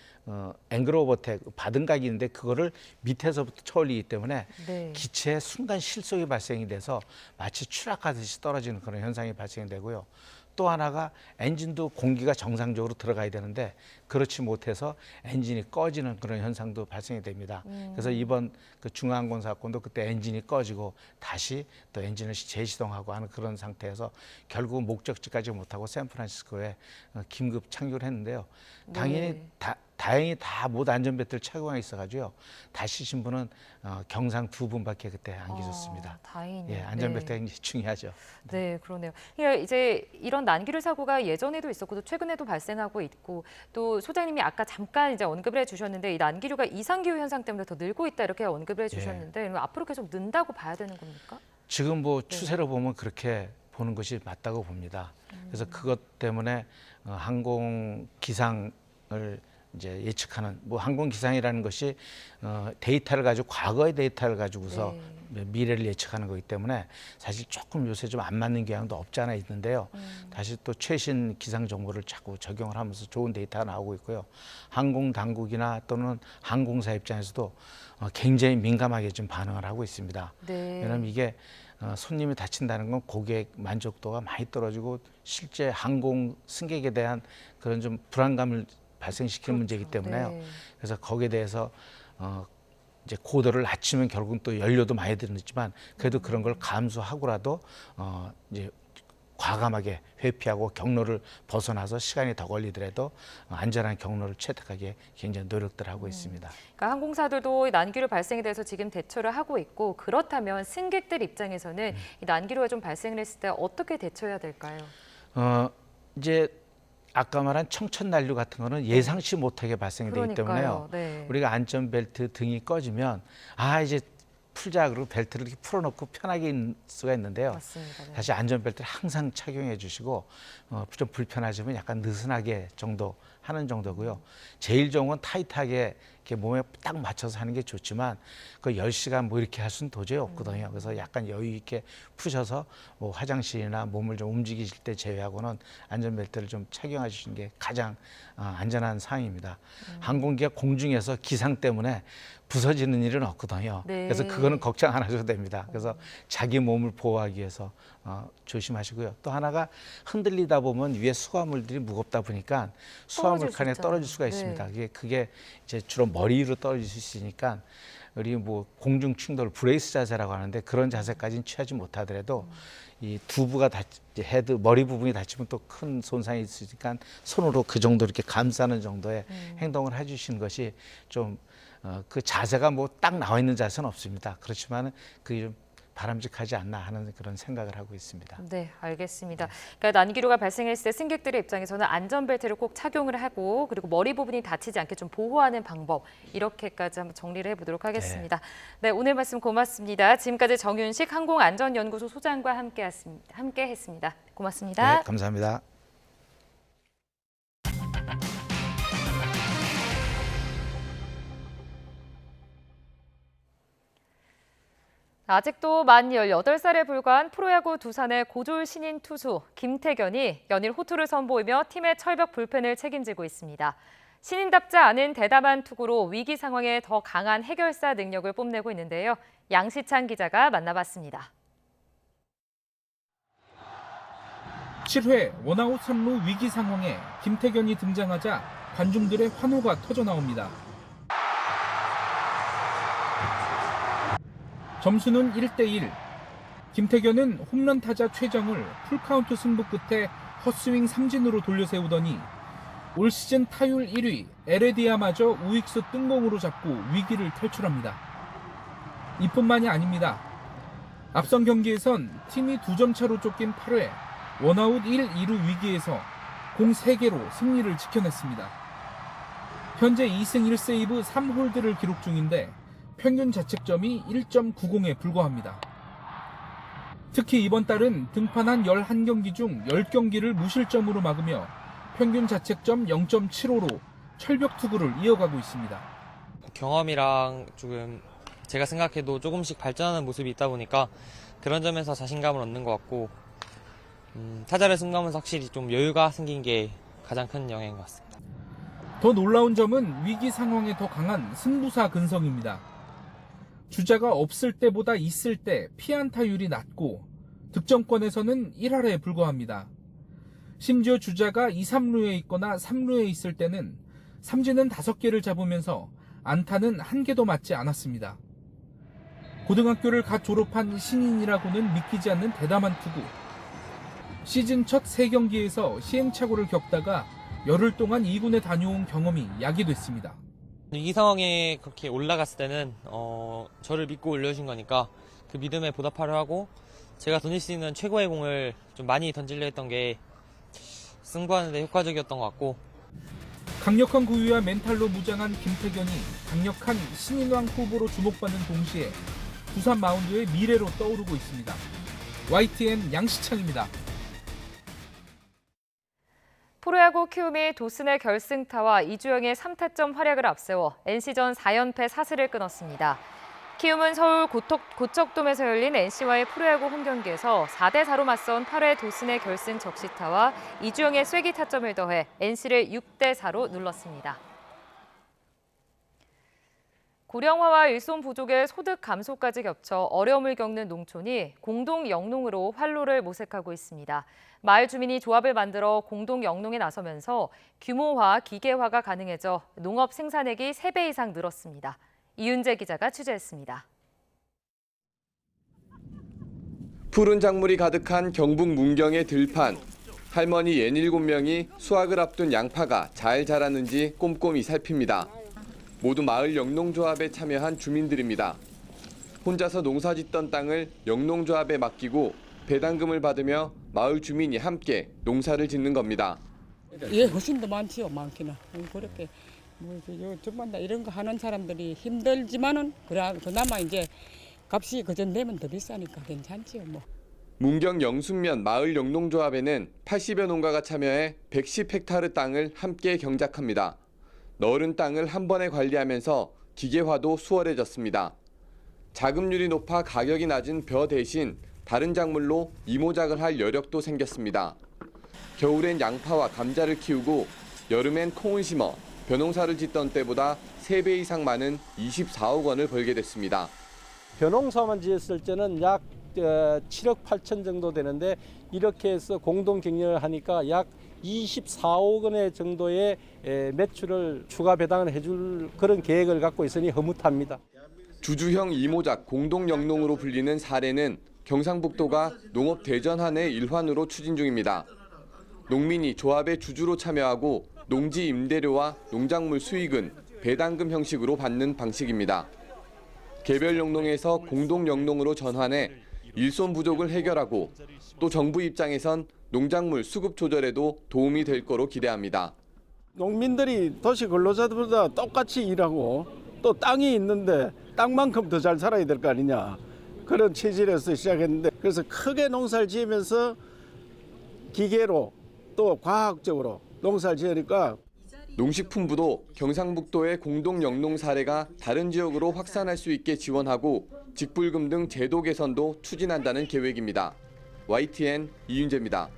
앵글 오브 어택 바등각이 있는데 그거를 밑에서부터 쳐올리기 때문에 네. 기체에 순간 실속이 발생이 돼서 마치 추락하듯이 떨어지는 그런 현상이 발생되고요. 또 하나가 엔진도 공기가 정상적으로 들어가야 되는데 그렇지 못해서 엔진이 꺼지는 그런 현상도 발생이 됩니다. 그래서 이번 그 중앙항공 사건도 그때 엔진이 꺼지고 다시 또 엔진을 재시동하고 하는 그런 상태에서 결국 목적지까지 못하고 샌프란시스코에 긴급 착륙을 했는데요. 당연히 다행히 다 모두 안전벨트를 착용하고 있어가지고요. 다치신 분은 경상 2분밖에 그때 안 계셨습니다. 다행이네요. 예, 안전벨트가 굉장히 중요하죠. 네, 그러네요. 그러니까 이제 이런 난기류 사고가 예전에도 있었고 또 최근에도 발생하고 있고 또 소장님이 아까 잠깐 이제 언급을 해주셨는데 이 난기류가 이상기후 현상 때문에 더 늘고 있다 이렇게 언급을 해주셨는데 앞으로 계속 는다고 봐야 되는 겁니까? 지금 뭐 추세로 보면 그렇게 보는 것이 맞다고 봅니다. 그래서 그것 때문에 항공 기상을 이제 예측하는 뭐 항공 기상이라는 것이 데이터를 가지고 과거의 데이터를 가지고서 미래를 예측하는 거기 때문에 사실 조금 요새 좀 안 맞는 경향도 없지 않아 있는데요. 다시 또 최신 기상 정보를 자꾸 적용을 하면서 좋은 데이터가 나오고 있고요. 항공 당국이나 또는 항공사 입장에서도 굉장히 민감하게 좀 반응을 하고 있습니다. 네. 왜냐하면 이게 손님이 다친다는 건 고객 만족도가 많이 떨어지고 실제 항공 승객에 대한 그런 좀 불안감을 발생시키는 문제이기 때문에요. 네. 그래서 거기에 대해서 이제 고도를 낮추면 결국은 또 연료도 많이 들었지만 그래도 그런 걸 감수하고라도 이제 과감하게 회피하고 경로를 벗어나서 시간이 더 걸리더라도 안전한 경로를 채택하기에 굉장히 노력들 하고 있습니다. 그러니까 항공사들도 난기류 발생에 대해서 지금 대처를 하고 있고 그렇다면 승객들 입장에서는 이 난기류가 좀 발생을 했을 때 어떻게 대처해야 될까요? 이제 아까 말한 청천난류 같은 거는 예상치 못하게 발생이 되기 때문에요. 네. 우리가 안전벨트 등이 꺼지면 이제 풀자 그러고 벨트를 이렇게 풀어놓고 편하게 있을 수가 있는데요. 맞습니다. 네. 사실 안전벨트를 항상 착용해 주시고 좀 불편하시면 약간 느슨하게 정도 하는 정도고요. 제일 좋은 건 타이트하게 이렇게 몸에 딱 맞춰서 하는 게 좋지만 그 10시간 뭐 이렇게 할 수는 도저히 없거든요. 그래서 약간 여유 있게 푸셔서 뭐 화장실이나 몸을 좀 움직이실 때 제외하고는 안전벨트를 좀 착용해 주시는 게 가장 안전한 상황입니다. 항공기가 공중에서 기상 때문에 부서지는 일은 없거든요. 네. 그래서 그거는 걱정 안 하셔도 됩니다. 그래서 자기 몸을 보호하기 위해서 조심하시고요. 또 하나가 흔들리다 보면 위에 수화물들이 무겁다 보니까 수화물 칸에 떨어질 수가 있습니다. 그게 이제 주로 머리 위로 떨어질 수 있으니까 우리 뭐 공중 충돌 브레이스 자세라고 하는데 그런 자세까지는 취하지 못하더라도 이 두부가 헤드 머리 부분이 다치면 또 큰 손상이 있으니까 손으로 그 정도 이렇게 감싸는 정도의 행동을 해주시는 것이 좀 그 자세가 뭐 딱 나와 있는 자세는 없습니다. 그렇지만 그게 좀 바람직하지 않나 하는 그런 생각을 하고 있습니다. 네, 알겠습니다. 그러니까 난기류가 발생했을 때 승객들의 입장에서는 안전벨트를 꼭 착용을 하고 그리고 머리 부분이 다치지 않게 좀 보호하는 방법 이렇게까지 한번 정리를 해보도록 하겠습니다. 네, 오늘 말씀 고맙습니다. 지금까지 정윤식 항공안전연구소 소장과 함께 했습니다. 고맙습니다. 네, 감사합니다. 아직도 만 18살에 불과한 프로야구 두산의 고졸 신인 투수 김태견이 연일 호투를 선보이며 팀의 철벽 불펜을 책임지고 있습니다. 신인답지 않은 대담한 투구로 위기 상황에 더 강한 해결사 능력을 뽐내고 있는데요. 양시찬 기자가 만나봤습니다. 17회 원아웃 3루 위기 상황에 김태견이 등장하자 관중들의 환호가 터져나옵니다. 점수는 1대1. 김태견은 홈런 타자 최정을 풀카운트 승부 끝에 헛스윙 삼진으로 돌려세우더니 올 시즌 타율 1위 에레디아마저 우익수 뜬공으로 잡고 위기를 탈출합니다. 이뿐만이 아닙니다. 앞선 경기에선 팀이 2점 차로 쫓긴 8회 원아웃 1, 2루 위기에서 공 3개로 승리를 지켜냈습니다. 현재 2승 1세이브 3홀드를 기록 중인데 평균 자책점이 1.90에 불과합니다. 특히 이번 달은 등판한 11경기 중 10경기를 무실점으로 막으며 평균 자책점 0.75로 철벽 투구를 이어가고 있습니다. 경험이랑 조금 제가 생각해도 조금씩 발전하는 모습이 있다 보니까 그런 점에서 자신감을 얻는 것 같고 타자를 승부하면서 확실히 좀 여유가 생긴 게 가장 큰 영향인 것 같습니다. 더 놀라운 점은 위기 상황에 더 강한 승부사 근성입니다. 주자가 없을 때보다 있을 때 피안타율이 낮고 득점권에서는 1할에 불과합니다. 심지어 주자가 2, 3루에 있거나 3루에 있을 때는 삼진은 5개를 잡으면서 안타는 1개도 맞지 않았습니다. 고등학교를 갓 졸업한 신인이라고는 믿기지 않는 대담한 투구. 시즌 첫 3경기에서 시행착오를 겪다가 열흘 동안 2군에 다녀온 경험이 약이 됐습니다. 이 상황에 그렇게 올라갔을 때는 저를 믿고 올려주신 거니까 그 믿음에 보답하려 하고 제가 던질 수 있는 최고의 공을 좀 많이 던지려 했던 게 승부하는 데 효과적이었던 것 같고 강력한 구위와 멘탈로 무장한 김태견이 강력한 신인왕 후보로 주목받는 동시에 부산 마운드의 미래로 떠오르고 있습니다. YTN 양시창입니다. 프로야구 키움이 도슨의 결승타와 이주영의 3타점 활약을 앞세워 NC전 4연패 사슬을 끊었습니다. 키움은 서울 고척돔에서 열린 NC와의 프로야구 홈경기에서 4대4로 맞선 8회 도슨의 결승 적시타와 이주영의 쐐기 타점을 더해 NC를 6대4로 눌렀습니다. 고령화와 일손 부족의 소득 감소까지 겹쳐 어려움을 겪는 농촌이 공동 영농으로 활로를 모색하고 있습니다. 마을 주민이 조합을 만들어 공동 영농에 나서면서 규모화, 기계화가 가능해져 농업 생산액이 3배 이상 늘었습니다. 이윤재 기자가 취재했습니다. 푸른 작물이 가득한 경북 문경의 들판. 할머니 67명이 수확을 앞둔 양파가 잘 자랐는지 꼼꼼히 살핍니다. 모두 마을 영농조합에 참여한 주민들입니다. 혼자서 농사짓던 땅을 영농조합에 맡기고 배당금을 받으며 마을 주민이 함께 농사를 짓는 겁니다. 예, 훨씬 더 많지요, 많기는. 그렇게 정말 이런 거 하는 사람들이 힘들지만은 그나마 이제 값이 그전 되면 더 비싸니까 괜찮지요, 뭐. 문경 영순면 마을 영농조합에는 80여 농가가 참여해 110헥타르 땅을 함께 경작합니다. 넓은 땅을 한 번에 관리하면서 기계화도 수월해졌습니다. 자급률이 높아 가격이 낮은 벼 대신 다른 작물로 이모작을 할 여력도 생겼습니다. 겨울엔 양파와 감자를 키우고 여름엔 콩을 심어 벼농사를 짓던 때보다 3배 이상 많은 24억 원을 벌게 됐습니다. 벼농사만 지었을 때는 약 7억 8천 정도 되는데 이렇게 해서 공동 경영을 하니까 약 24억 원의 정도의 매출을 추가 배당을 해줄 그런 계획을 갖고 있으니 흐뭇합니다. 주주형 이모작 공동 영농으로 불리는 사례는 경상북도가 농업 대전환의 일환으로 추진 중입니다. 농민이 조합의 주주로 참여하고 농지 임대료와 농작물 수익은 배당금 형식으로 받는 방식입니다. 개별 영농에서 공동 영농으로 전환해 일손 부족을 해결하고 또 정부 입장에선 농작물 수급 조절에도 도움이 될 거로 기대합니다. 농민들이 도시 근로자들보다 똑같이 일하고 또 땅이 있는데 땅만큼 더 잘 살아야 될 거 아니냐. 그런 체질에서 시작했는데 그래서 크게 농사를 지으면서 기계로 또 과학적으로 농사를 지으니까 농식품부도 경상북도의 공동 영농 사례가 다른 지역으로 확산할 수 있게 지원하고 직불금 등 제도 개선도 추진한다는 계획입니다. YTN 이윤재입니다.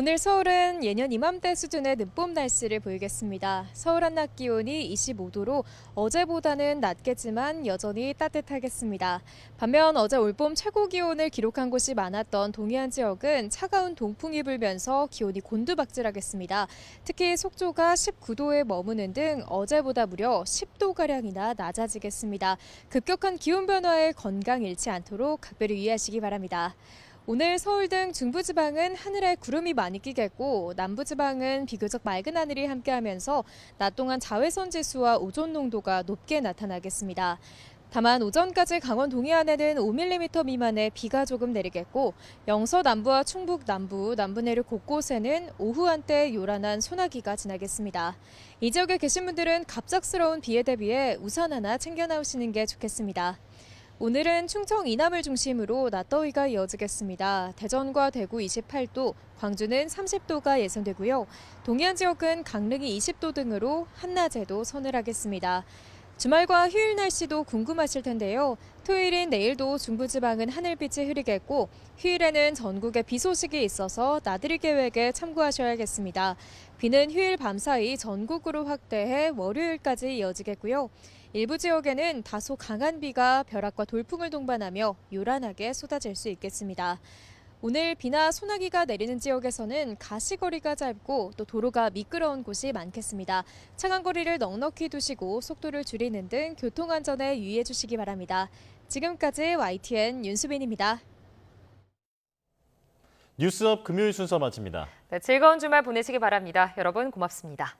오늘 서울은 예년 이맘때 수준의 늦봄 날씨를 보이겠습니다. 서울 한낮 기온이 25도로 어제보다는 낮겠지만 여전히 따뜻하겠습니다. 반면 어제 올봄 최고 기온을 기록한 곳이 많았던 동해안 지역은 차가운 동풍이 불면서 기온이 곤두박질하겠습니다. 특히 속초가 19도에 머무는 등 어제보다 무려 10도가량이나 낮아지겠습니다. 급격한 기온 변화에 건강 잃지 않도록 각별히 유의하시기 바랍니다. 오늘 서울 등 중부지방은 하늘에 구름이 많이 끼겠고 남부지방은 비교적 맑은 하늘이 함께하면서 낮 동안 자외선 지수와 오존 농도가 높게 나타나겠습니다. 다만 오전까지 강원 동해안에는 5mm 미만의 비가 조금 내리겠고 영서 남부와 충북 남부, 남부 내륙 곳곳에는 오후 한때 요란한 소나기가 지나겠습니다. 이 지역에 계신 분들은 갑작스러운 비에 대비해 우산 하나 챙겨 나오시는 게 좋겠습니다. 오늘은 충청 이남을 중심으로 낮더위가 이어지겠습니다. 대전과 대구 28도, 광주는 30도가 예상되고요. 동해안 지역은 강릉이 20도 등으로 한낮에도 서늘하겠습니다. 주말과 휴일 날씨도 궁금하실 텐데요. 토요일인 내일도 중부지방은 하늘빛이 흐리겠고 휴일에는 전국에 비 소식이 있어서 나들이 계획에 참고하셔야겠습니다. 비는 휴일 밤사이 전국으로 확대해 월요일까지 이어지겠고요. 일부 지역에는 다소 강한 비가 벼락과 돌풍을 동반하며 요란하게 쏟아질 수 있겠습니다. 오늘 비나 소나기가 내리는 지역에서는 가시거리가 짧고 또 도로가 미끄러운 곳이 많겠습니다. 차간 거리를 넉넉히 두시고 속도를 줄이는 등 교통안전에 유의해 주시기 바랍니다. 지금까지 YTN 윤수빈입니다. 뉴스업 금요일 순서 마칩니다. 네, 즐거운 주말 보내시기 바랍니다. 여러분 고맙습니다.